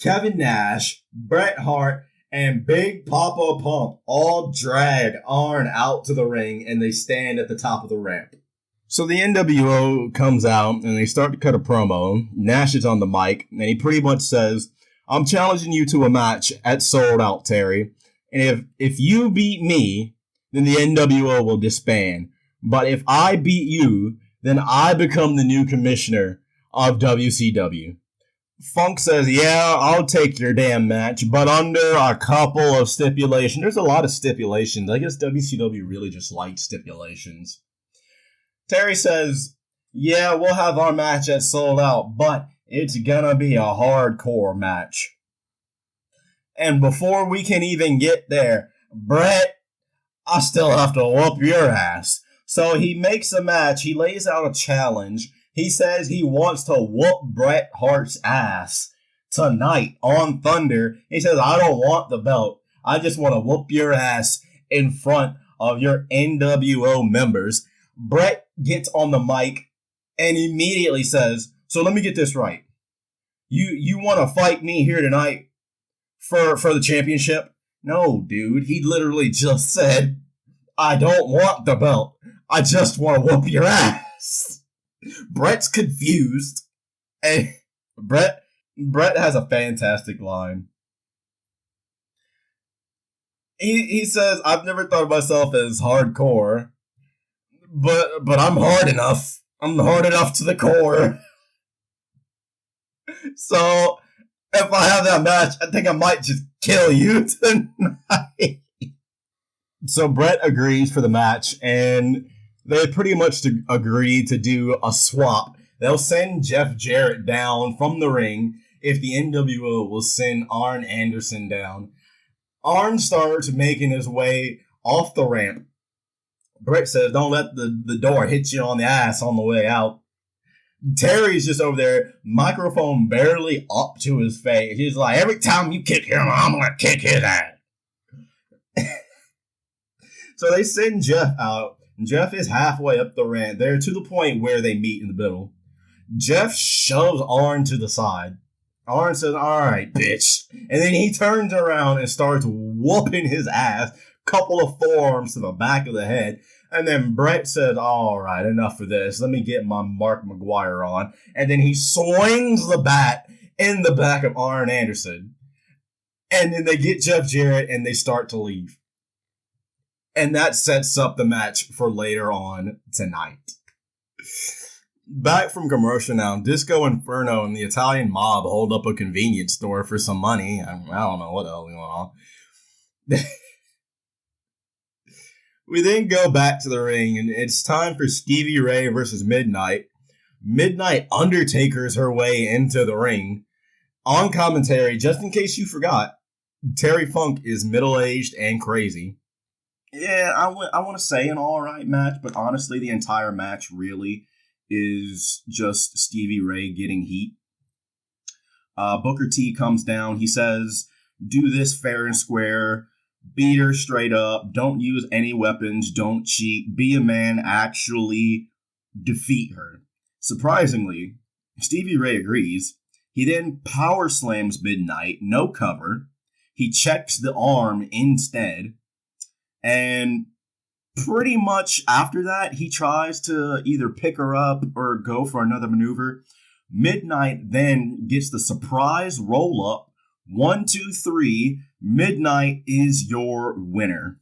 Kevin Nash, Bret Hart, and Big Papa Pump all drag Arn out to the ring, and they stand at the top of the ramp. So the nWo comes out, and they start to cut a promo. Nash is on the mic, and he pretty much says, "I'm challenging you to a match at Souled Out, Terry. And if you beat me, then the nWo will disband. But if I beat you, then I become the new commissioner of WCW. Funk says, yeah, I'll take your damn match, but under a couple of stipulations. There's a lot of stipulations. I guess WCW really just liked stipulations. Terry says, yeah, we'll have our match at Souled Out, but it's gonna be a hardcore match. And before we can even get there, Bret, I still have to whoop your ass. So he makes a match. He lays out a challenge. He says he wants to whoop Bret Hart's ass tonight on Thunder. He says, I don't want the belt. I just want to whoop your ass in front of your nWo members. Bret gets on the mic and immediately says, so let me get this right. You want to fight me here tonight for the championship? No, dude. He literally just said, I don't want the belt. I just want to whoop your ass. Bret's confused. And Bret has a fantastic line. He says, I've never thought of myself as hardcore, but I'm hard enough. I'm hard enough to the core. So if I have that match, I think I might just kill you tonight. So Bret agrees for the match, and they pretty much agree to do a swap. They'll send Jeff Jarrett down from the ring if the nWo will send Arn Anderson down. Arn starts making his way off the ramp. Bret says, don't let the door hit you on the ass on the way out. Terry's just over there, microphone barely up to his face. He's like, every time you kick him, I'm going to kick his ass. So they send Jeff out. Jeff is halfway up the ramp. They're to the point where they meet in the middle. Jeff shoves Arn to the side. Arn says, all right, bitch. And then he turns around and starts whooping his ass. Couple of forearms to the back of the head. And then Bret says, all right, enough of this. Let me get my Mark McGuire on. And then he swings the bat in the back of Arn Anderson. And then they get Jeff Jarrett and they start to leave. And that sets up the match for later on tonight. Back from commercial now, Disco Inferno and the Italian mob hold up a convenience store for some money. I don't know what the hell is going on. We then go back to the ring, and it's time for Stevie Ray versus Midnight. Midnight Undertakers her way into the ring. On commentary, just in case you forgot, Terry Funk is middle-aged and crazy. Yeah, I want to say an alright match, but honestly, the entire match really is just Stevie Ray getting heat. Booker T comes down. He says, do this fair and square. Beat her straight up. Don't use any weapons. Don't cheat. Be a man. Actually defeat her. Surprisingly, Stevie Ray agrees. He then power slams Midnight. No cover. He checks the arm instead. And pretty much after that, he tries to either pick her up or go for another maneuver. Midnight then gets the surprise roll up. 1, 2, 3. Midnight is your winner.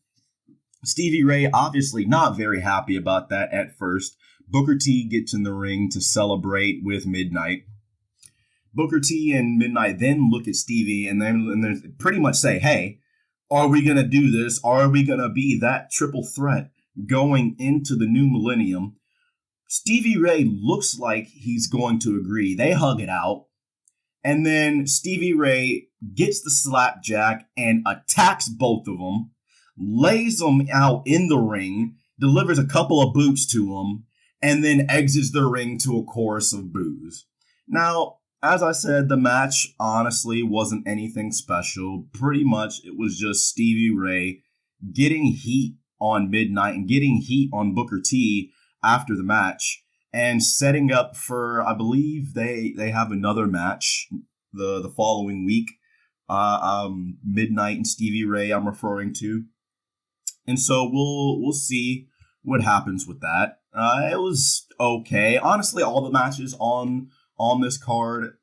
Stevie Ray obviously not very happy about that at first. Booker T gets in the ring to celebrate with Midnight. Booker T and Midnight then look at Stevie and then pretty much say, hey, are we going to do this? Are we going to be that triple threat going into the new millennium? Stevie Ray looks like he's going to agree. They hug it out. And then Stevie Ray gets the slapjack and attacks both of them, lays them out in the ring, delivers a couple of boots to them, and then exits the ring to a chorus of boos. Now, as I said, the match honestly wasn't anything special. Pretty much it was just Stevie Ray getting heat on Midnight and getting heat on Booker T after the match. And setting up for, I believe they have another match the following week. Midnight and Stevie Ray I'm referring to. And so we'll see what happens with that. It was okay. Honestly, all the matches on this card,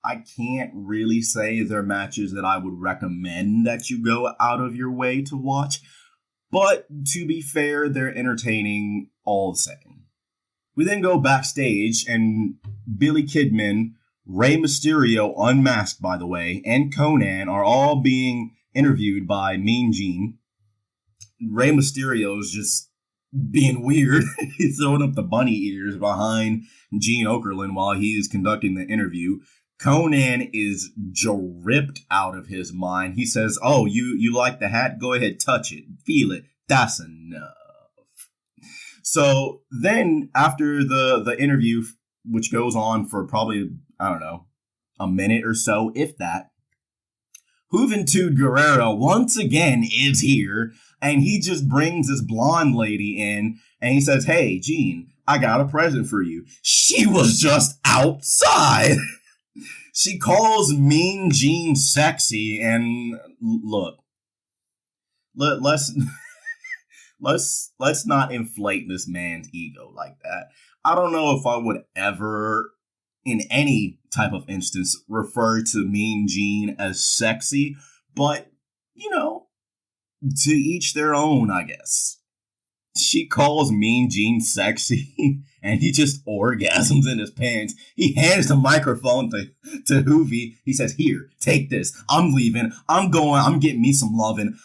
I can't really say they're matches that I would recommend that you go out of your way to watch. But to be fair, they're entertaining all the same. We then go backstage, and Billy Kidman Rey Mysterio, unmasked by the way, and Konnan are all being interviewed by Mean Gene. Rey Mysterio is just being weird. He's throwing up the bunny ears behind Gene Okerlund while he's conducting the interview. Konnan is dripped out of his mind. He says, "Oh, you like the hat? Go ahead, touch it. Feel it. That's enough." So then after the interview, which goes on for probably, I don't know, a minute or so, if that, Juventud Guerrera once again is here, and he just brings this blonde lady in, and he says, "Hey, Gene, I got a present for you." She was just outside. She calls Mean Gene sexy, and look, let's not inflate this man's ego like that. I don't know if I would ever, in any type of instance, refer to Mean Gene as sexy, but, you know, to each their own, I guess. She calls Mean Gene sexy, and he just orgasms in his pants. He hands the microphone to Hoovy. He says, "Here, take this. I'm leaving. I'm getting me some loving.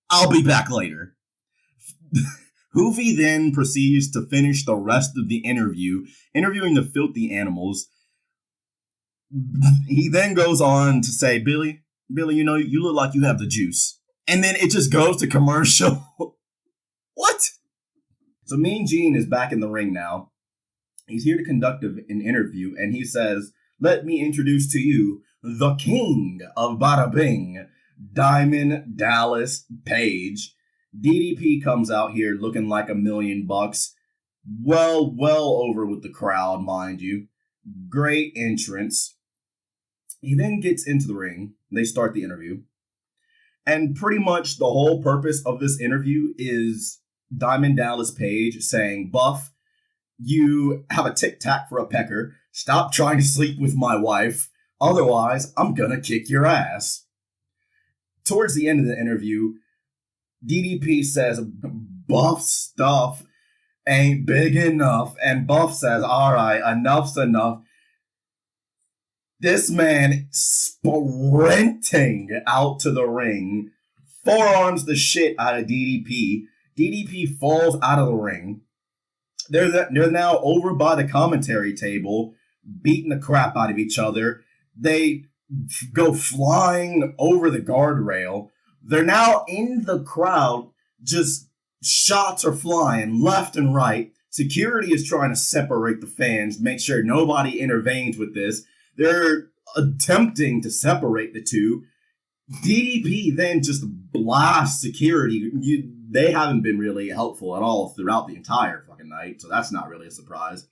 I'll be back later." Hoovy then proceeds to finish the rest of the interview, interviewing the filthy animals. He then goes on to say, Billy, you know, you look like you have the juice." And then it just goes to commercial. What? So Mean Gene is back in the ring now. He's here to conduct an interview, and he says, "Let me introduce to you the king of Bada Bing, Diamond Dallas Page." DDP comes out here looking like $1 million. Well over with the crowd, mind you. Great entrance. He then gets into the ring. They start the interview. And pretty much the whole purpose of this interview is Diamond Dallas Page saying, "Buff, you have a tic-tac for a pecker. Stop trying to sleep with my wife. Otherwise, I'm gonna kick your ass." Towards the end of the interview, DDP says, "Buff stuff ain't big enough." And Buff says, "All right, enough's enough." This man sprinting out to the ring, forearms the shit out of DDP. DDP falls out of the ring. They're now over by the commentary table, beating the crap out of each other. They go flying over the guardrail. They're now in the crowd. Just shots are flying left and right. Security is trying to separate the fans, make sure nobody intervenes with this. They're attempting to separate the two. DDP then just blasts security. They haven't been really helpful at all throughout the entire fucking night, so that's not really a surprise.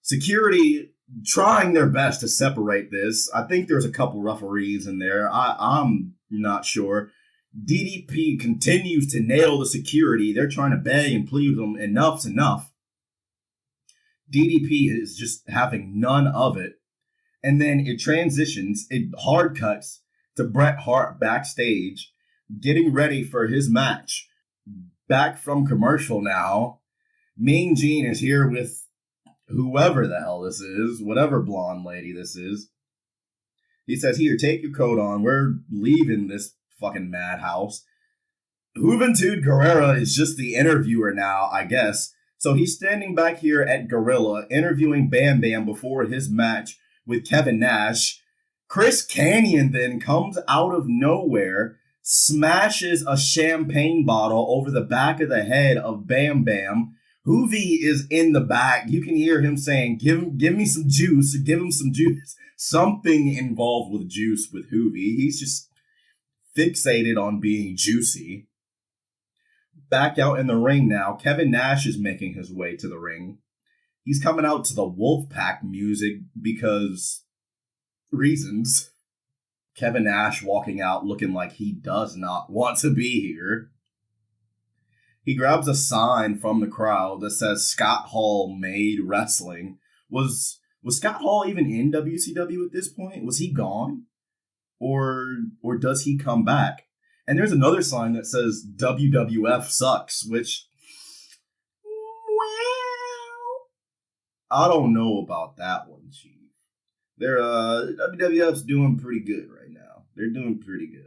Security trying their best to separate this. I think there's a couple referees in there. I'm not sure. DDP continues to nail the security. They're trying to beg and plead with them. Enough's enough. DDP is just having none of it. And then it transitions, it hard cuts to Bret Hart backstage, getting ready for his match. Back from commercial now. Mean Gene is here with whoever the hell this is, whatever blonde lady this is. He says, "Here, take your coat on. We're leaving this fucking madhouse." Juventud Guerrera is just the interviewer now, I guess. So he's standing back here at Gorilla, interviewing Bam Bam before his match with Kevin Nash. Chris Kanyon then comes out of nowhere, smashes a champagne bottle over the back of the head of Bam Bam. Hoovy is in the back. You can hear him saying, give me some juice, give him some juice. Something involved with juice with Hoovy. He's just fixated on being juicy. Back out in the ring now, Kevin Nash is making his way to the ring. He's coming out to the Wolfpack music because reasons. Kevin Nash walking out looking like he does not want to be here. He grabs a sign from the crowd that says Scott Hall made wrestling. Was Scott Hall even in WCW at this point? Was he gone? Or does he come back? And there's another sign that says WWF sucks, which, well, I don't know about that one, Chief. They're WWF's doing pretty good right now. They're doing pretty good.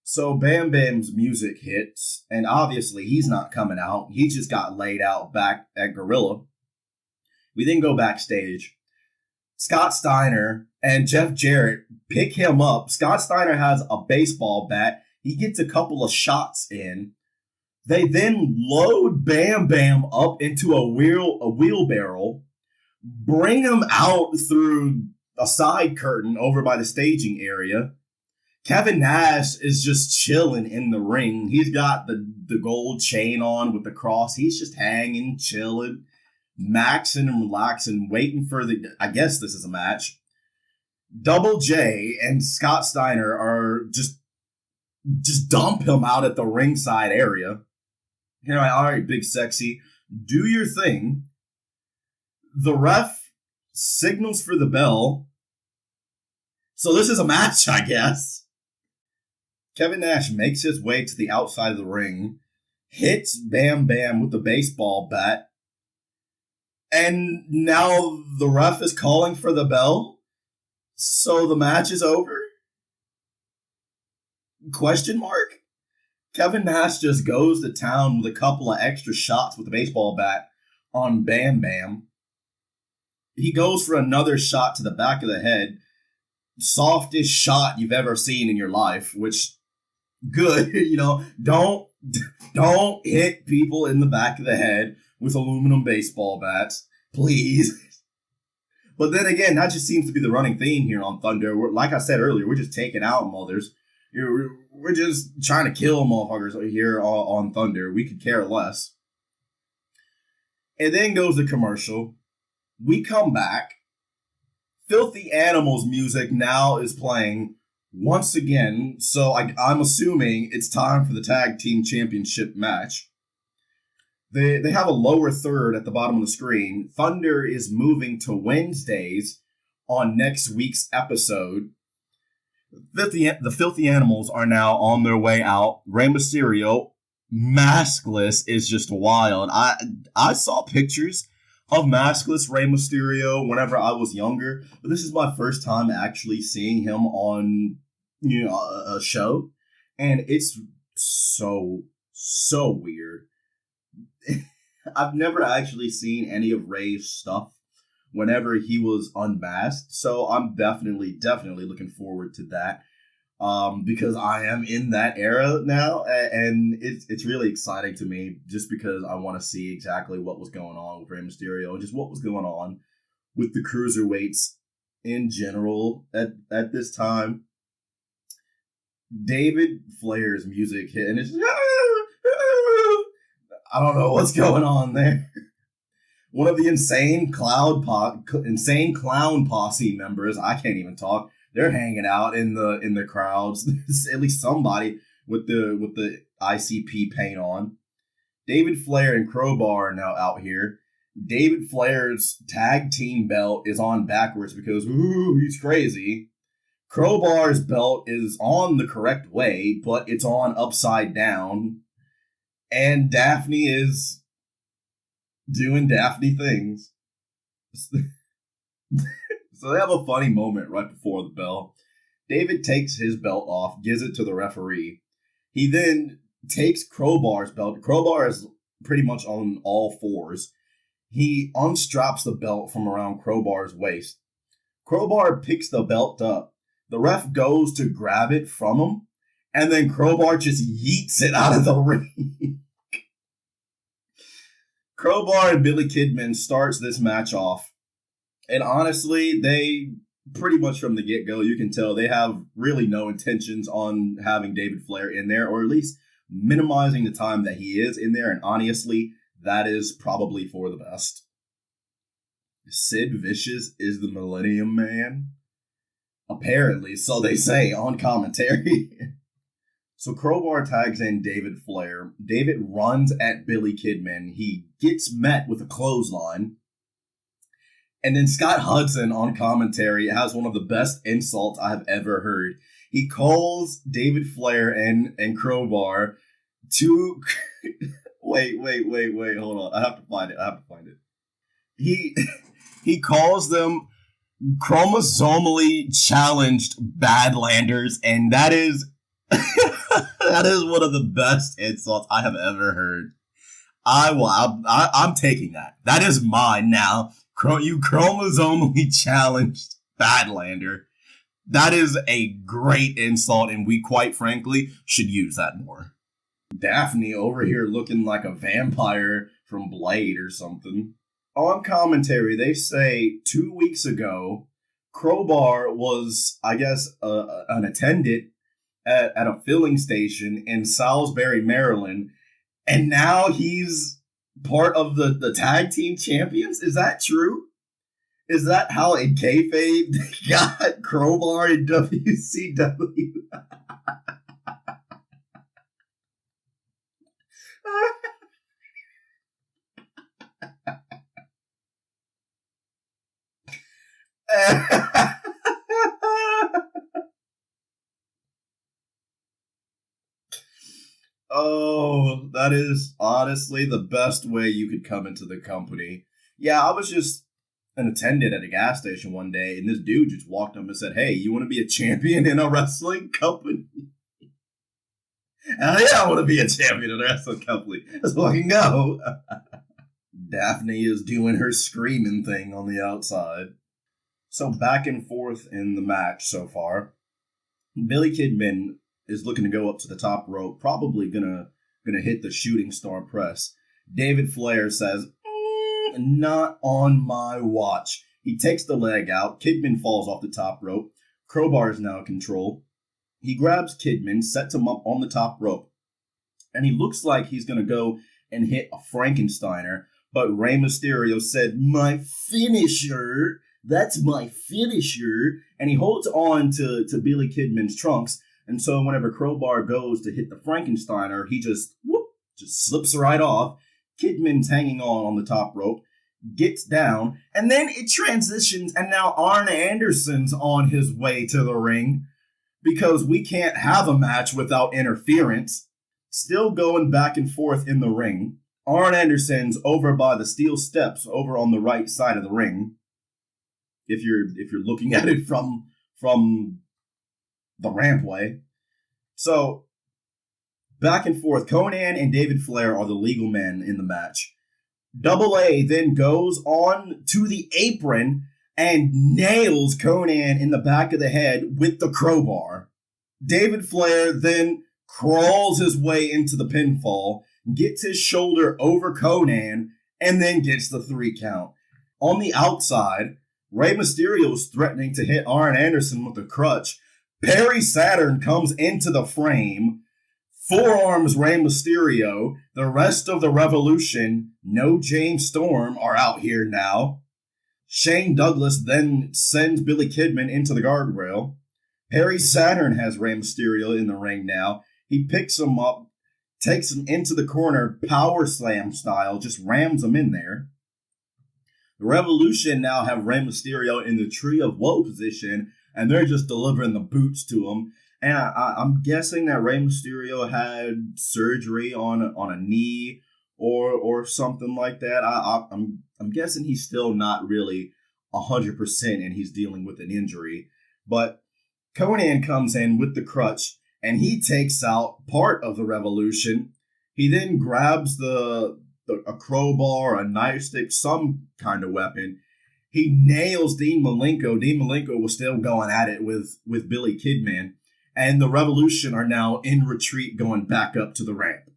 So Bam Bam's music hits, and obviously he's not coming out. He just got laid out back at Gorilla. We then go backstage. Scott Steiner and Jeff Jarrett pick him up. Scott Steiner has a baseball bat. He gets a couple of shots in. They then load Bam Bam up into a wheelbarrow, bring him out through a side curtain over by the staging area. Kevin Nash is just chilling in the ring. He's got the gold chain on with the cross. He's just hanging, chilling, maxing and relaxing, waiting for I guess this is a match. Double J and Scott Steiner are just dump him out at the ringside area. All right, Big Sexy, do your thing. The ref signals for the bell. So this is a match, I guess. Kevin Nash makes his way to the outside of the ring, hits Bam Bam with the baseball bat, and now the ref is calling for the bell? So the match is over? Question mark? Kevin Nash just goes to town with a couple of extra shots with the baseball bat on Bam Bam. He goes for another shot to the back of the head. Softest shot you've ever seen in your life, which, good, don't hit people in the back of the head with aluminum baseball bats, please. But then again, that just seems to be the running theme here on Thunder. Like I said earlier, we're just taking out mothers. We're just trying to kill motherfuckers here on Thunder. We could care less. And then goes the commercial. We come back. Filthy Animals music now is playing once again. So I'm assuming it's time for the Tag Team Championship match. They have a lower third at the bottom of the screen. Thunder is moving to Wednesdays on next week's episode. The Filthy Animals are now on their way out. Rey Mysterio, maskless, is just wild. I saw pictures of maskless Rey Mysterio whenever I was younger, but this is my first time actually seeing him on a show, and it's so weird. I've never actually seen any of Rey's stuff whenever he was unmasked, so I'm definitely looking forward to that, because I am in that era now, and it's really exciting to me just because I want to see exactly what was going on with Rey Mysterio and just what was going on with the Cruiserweights in general at this time. David Flair's music hit, and it's just, I don't know what's going on there. One of the insane clown posse members, I can't even talk. They're hanging out in the crowds. There's at least somebody with the ICP paint on. David Flair and Crowbar are now out here. David Flair's tag team belt is on backwards because he's crazy. Crowbar's belt is on the correct way, but it's on upside down. And Daphne is doing Daphne things. So they have a funny moment right before the bell. David takes his belt off, gives it to the referee. He then takes Crowbar's belt. Crowbar is pretty much on all fours. He unstraps the belt from around Crowbar's waist. Crowbar picks the belt up. The ref goes to grab it from him, and then Crowbar just yeets it out of the ring. Crowbar and Billy Kidman starts this match off. And honestly, they pretty much from the get-go, you can tell they have really no intentions on having David Flair in there, or at least minimizing the time that he is in there. And honestly, that is probably for the best. Sid Vicious is the Millennium Man. Apparently, so they say on commentary. So Crowbar tags in David Flair. David runs at Billy Kidman. He gets met with a clothesline. And then Scott Hudson on commentary has one of the best insults I have ever heard. He calls David Flair and Crowbar to... wait, hold on. I have to find it. He calls them chromosomally challenged Badlanders, and that is that is one of the best insults I have ever heard. I'm taking that. That is mine now. You chromosomally challenged Badlander. That is a great insult, and we quite frankly should use that more. Daphne over here looking like a vampire from Blade or something. On commentary, they say 2 weeks ago, Crowbar was, I guess, an attendant at a filling station in Salisbury, Maryland, and now he's part of the tag team champions? Is that true? Is that how in kayfabe they got Crowbar in WCW? Oh, that is honestly the best way you could come into the company. Yeah, I was just an attendant at a gas station one day, and this dude just walked up and said, "Hey, you want to be a champion in a wrestling company?" Hell yeah, I want to be a champion in a wrestling company. Let's fucking go. Daphne is doing her screaming thing on the outside. So back and forth in the match so far. Billy Kidman is looking to go up to the top rope, probably gonna hit the shooting star press. David Flair says, "Not on my watch." He takes the leg out. Kidman falls off the top rope. Crowbar is now in control. He grabs Kidman, sets him up on the top rope, and he looks like he's gonna go and hit a Frankensteiner. But Rey Mysterio said, "My finisher. That's my finisher." And he holds on to Billy Kidman's trunks. And so whenever Crowbar goes to hit the Frankensteiner, he just slips right off. Kidman's hanging on the top rope, gets down, and then it transitions, and now Arn Anderson's on his way to the ring because we can't have a match without interference. Still going back and forth in the ring. Arn Anderson's over by the steel steps over on the right side of the ring. If you're looking at it from the rampway. So, back and forth. Konnan and David Flair are the legal men in the match. Double A then goes on to the apron and nails Konnan in the back of the head with the crowbar. David Flair then crawls his way into the pinfall, gets his shoulder over Konnan, and then gets the 3 count. On the outside, Rey Mysterio is threatening to hit Arn Anderson with a crutch. Perry Saturn comes into the frame, forearms Rey Mysterio. The rest of the Revolution, no James Storm, are out here now. Shane Douglas then sends Billy Kidman into the guardrail. Perry Saturn has Rey Mysterio in the ring now. He picks him up, takes him into the corner, power slam style, just rams him in there. The Revolution now have Rey Mysterio in the Tree of Woe position, and they're just delivering the boots to him. And I'm guessing that Rey Mysterio had surgery on a knee or something like that. I'm guessing he's still not really 100% and he's dealing with an injury. But Konnan comes in with the crutch and he takes out part of the Revolution. He then grabs a crowbar, a nightstick, some kind of weapon. He nails Dean Malenko. Dean Malenko was still going at it with Billy Kidman. And the Revolution are now in retreat going back up to the ramp.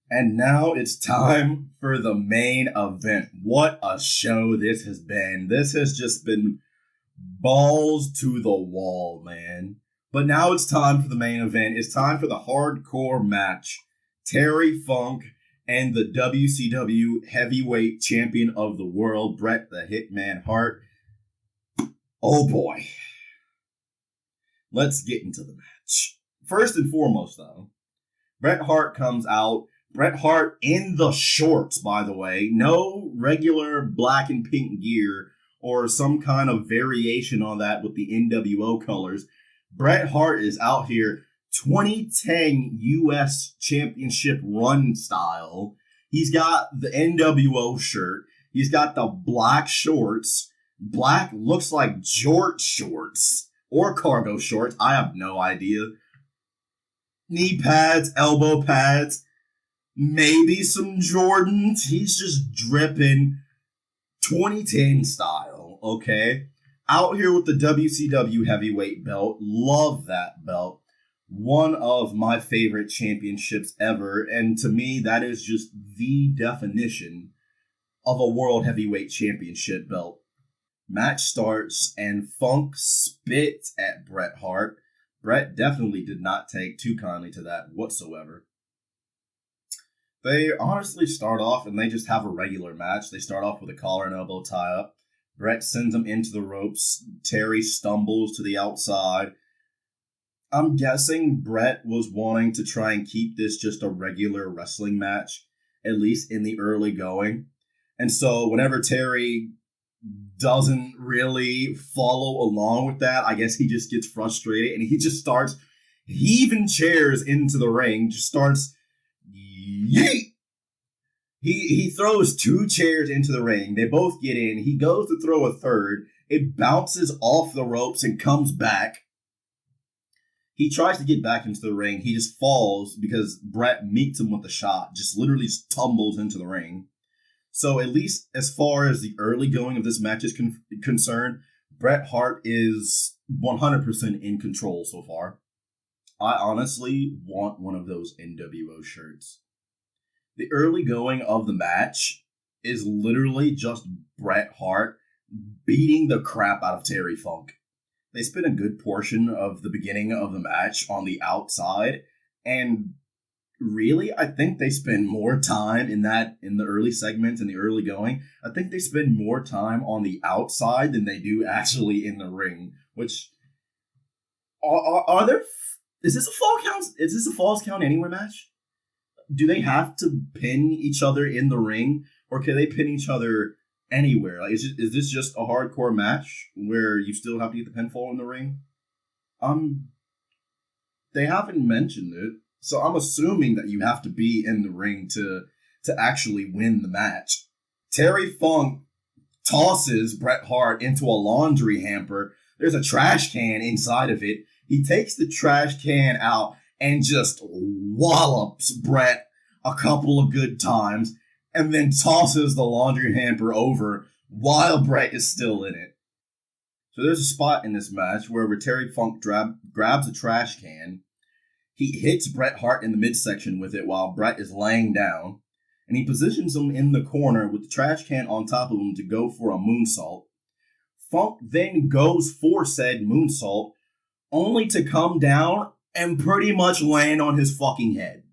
And now it's time for the main event. What a show this has been. This has just been balls to the wall, man. But now it's time for the main event. It's time for the hardcore match. Terry Funk and the WCW Heavyweight Champion of the World, Bret the Hitman Hart. Oh boy. Let's get into the match. First and foremost, though, Bret Hart comes out. Bret Hart in the shorts, by the way. No regular black and pink gear or some kind of variation on that with the nWo colors. Bret Hart is out here 2010 U.S. Championship run style. He's got the nWo shirt. He's got the black shorts. Black looks like George shorts or cargo shorts. I have no idea. Knee pads, elbow pads, maybe some Jordans. He's just dripping 2010 style, okay? Out here with the WCW heavyweight belt. Love that belt. One of my favorite championships ever. And to me, that is just the definition of a world heavyweight championship belt. Match starts and Funk spits at Bret Hart. Bret definitely did not take too kindly to that whatsoever. They honestly start off and they just have a regular match. They start off with a collar and elbow tie-up. Bret sends him into the ropes. Terry stumbles to the outside. I'm guessing Bret was wanting to try and keep this just a regular wrestling match, at least in the early going. And so whenever Terry doesn't really follow along with that, I guess he just gets frustrated and he just starts heaving chairs into the ring, just starts yeet. He throws 2 chairs into the ring. They both get in. He goes to throw a third. It bounces off the ropes and comes back. He tries to get back into the ring. He just falls because Bret meets him with a shot, just literally just tumbles into the ring. So at least as far as the early going of this match is concerned, Bret Hart is 100% in control so far. I honestly want one of those nWo shirts. The early going of the match is literally just Bret Hart beating the crap out of Terry Funk. They spend a good portion of the beginning of the match on the outside, and really, I think they spend more time in the early segments, in the early going. I think they spend more time on the outside than they do actually in the ring. Which are there? Is this a fall count? Is this a Falls Count Anywhere match? Do they have to pin each other in the ring, or can they pin each other anywhere? Like, is this just a hardcore match where you still have to get the pinfall in the ring? They haven't mentioned it. So I'm assuming that you have to be in the ring to actually win the match. Terry Funk tosses Bret Hart into a laundry hamper. There's a trash can inside of it. He takes the trash can out and just wallops Bret a couple of good times and then tosses the laundry hamper over while Bret is still in it. So there's a spot in this match where Terry Funk grabs a trash can. He hits Bret Hart in the midsection with it while Bret is laying down, and he positions him in the corner with the trash can on top of him to go for a moonsault. Funk then goes for said moonsault, only to come down and pretty much land on his fucking head.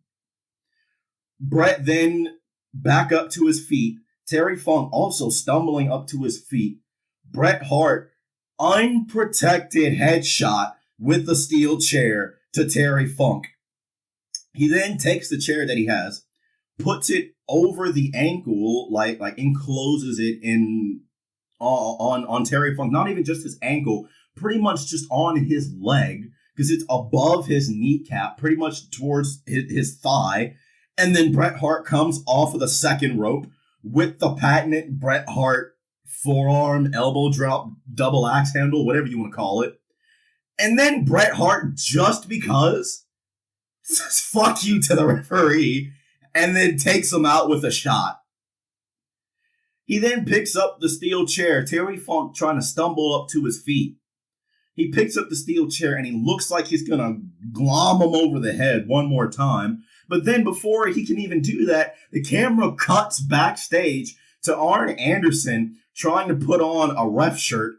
Bret then back up to his feet, Terry Funk also stumbling up to his feet. Bret Hart, unprotected headshot with the steel chair to Terry Funk. He then takes the chair that he has, puts it over the ankle, like encloses it in on Terry Funk. Not even just his ankle, pretty much just on his leg, because it's above his kneecap, pretty much towards his thigh. And then Bret Hart comes off of the second rope with the patented Bret Hart forearm, elbow drop, double axe handle, whatever you want to call it. And then Bret Hart, just because, says fuck you to the referee and then takes him out with a shot. He then picks up the steel chair, Terry Funk trying to stumble up to his feet. He picks up the steel chair and he looks like he's going to glom him over the head one more time. But then before he can even do that, the camera cuts backstage to Arn Anderson trying to put on a ref shirt.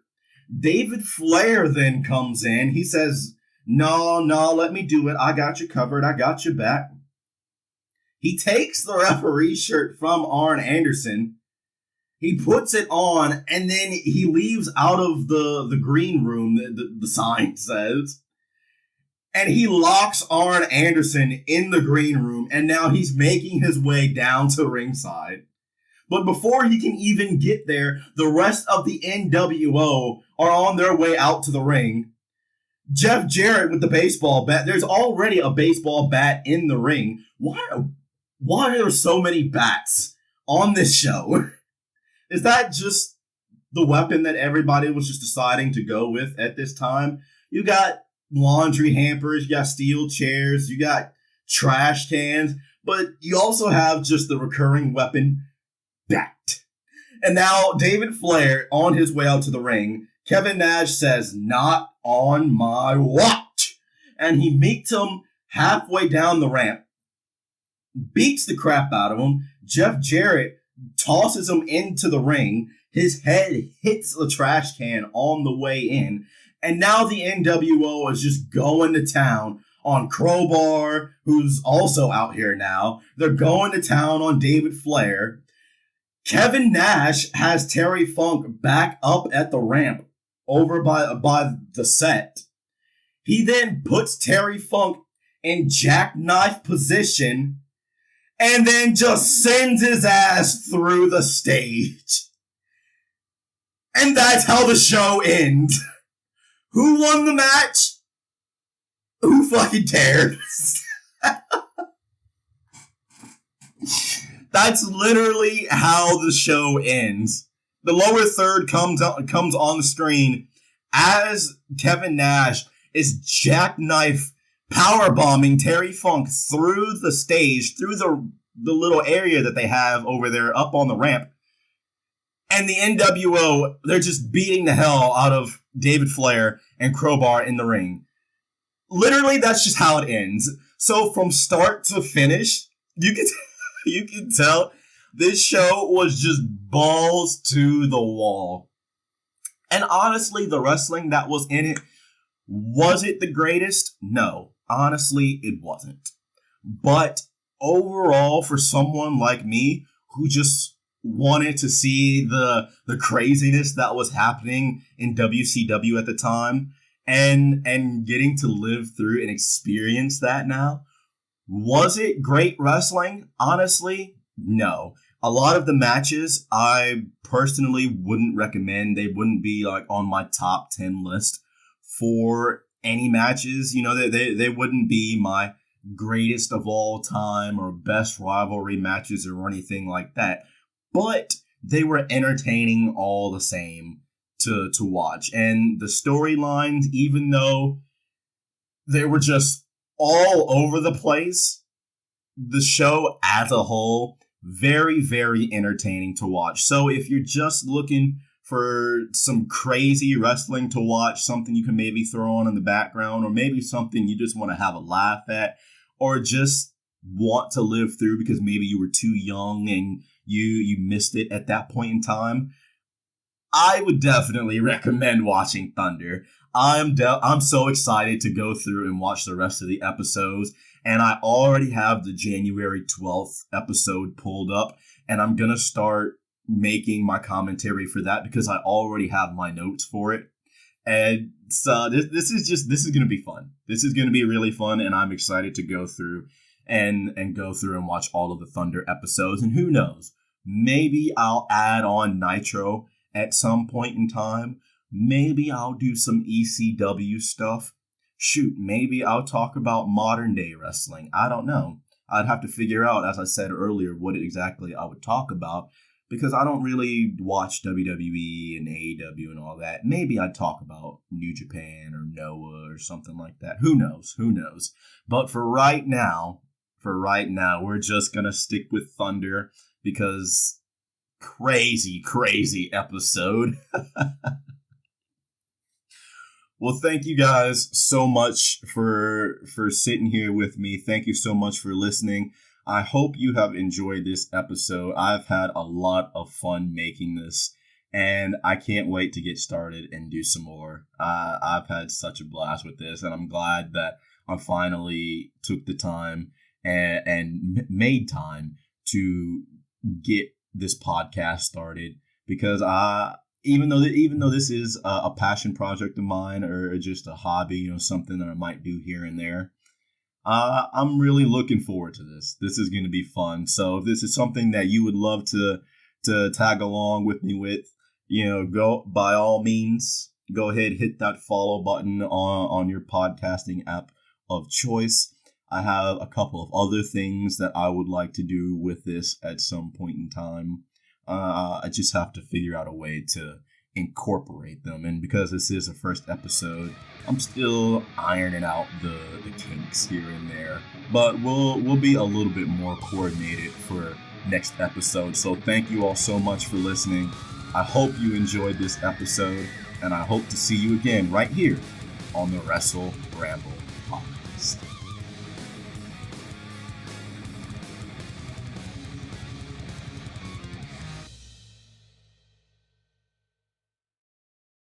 David Flair then comes in. He says, no, let me do it. I got you covered. I got you back. He takes the referee shirt from Arn Anderson. He puts it on, and then he leaves out of the green room, the sign says. And he locks Arn Anderson in the green room, and now he's making his way down to ringside. But before he can even get there, the rest of the nWo are on their way out to the ring. Jeff Jarrett with the baseball bat. There's already a baseball bat in the ring. Why are there so many bats on this show? Is that just the weapon that everybody was just deciding to go with at this time. You got laundry hampers, you got steel chairs, you got trash cans, but you also have just the recurring weapon, bat. And now David Flair, on his way out to the ring, Kevin Nash says, "Not on my watch." And he meets him halfway down the ramp, beats the crap out of him. Jeff Jarrett tosses him into the ring. His head hits the trash can on the way in. And now the nWo is just going to town on Crowbar, who's also out here now. They're going to town on David Flair. Kevin Nash has Terry Funk back up at the ramp over by the set. He then puts Terry Funk in jackknife position and then just sends his ass through the stage. And that's how the show ends. Who won the match? Who fucking cares? That's literally how the show ends. The lower third comes on the screen as Kevin Nash is jackknife powerbombing Terry Funk through the stage, through the little area that they have over there up on the ramp. And the nWo, they're just beating the hell out of David Flair and Crowbar in the ring. Literally, that's just how it ends. So from start to finish, you can tell this show was just balls to the wall. And honestly, the wrestling that was in it, was it the greatest? No, honestly, it wasn't. But overall, for someone like me who just wanted to see the craziness that was happening in WCW at the time and getting to live through and experience that now, was it great wrestling? Honestly, no. A lot of the matches I personally wouldn't recommend. They wouldn't be like on my top 10 list for any matches. You know, they wouldn't be my greatest of all time or best rivalry matches or anything like that. But they were entertaining all the same to watch. And the storylines, even though they were just all over the place, the show as a whole, very, very entertaining to watch. So if you're just looking for some crazy wrestling to watch, something you can maybe throw on in the background, or maybe something you just want to have a laugh at, or just want to live through because maybe you were too young and you missed it at that point in time, I would definitely recommend watching Thunder. I'm so excited to go through and watch the rest of the episodes, and I already have the January 12th episode pulled up, and I'm gonna start making my commentary for that because I already have my notes for it. And so this is gonna be fun. This is gonna be really fun, and I'm excited to go through and watch all of the Thunder episodes. And who knows, maybe I'll add on Nitro at some point in time. Maybe I'll do some ECW stuff. Shoot, maybe I'll talk about modern day wrestling. I don't know. I'd have to figure out, as I said earlier, what exactly I would talk about, because I don't really watch WWE and AEW and all that. Maybe I'd talk about New Japan or nWo or something like that. Who knows? Who knows? But for right now, we're just going to stick with Thunder because crazy episode. Well, thank you guys so much for sitting here with me. Thank you so much for listening. I hope you have enjoyed this episode. I've had a lot of fun making this, and I can't wait to get started and do some more. I've had such a blast with this, and I'm glad that I finally took the time and made time to get this podcast started, because even though this is a passion project of mine or just a hobby, something that I might do here and there, I'm really looking forward to this. This is going to be fun. So if this is something that you would love to tag along with me with, go, by all means, go ahead, hit that follow button on your podcasting app of choice. I have a couple of other things that I would like to do with this at some point in time. I just have to figure out a way to incorporate them. And because this is a first episode, I'm still ironing out the kinks here and there. But we'll be a little bit more coordinated for next episode. So thank you all so much for listening. I hope you enjoyed this episode, and I hope to see you again right here on the Wrestle Ramble podcast.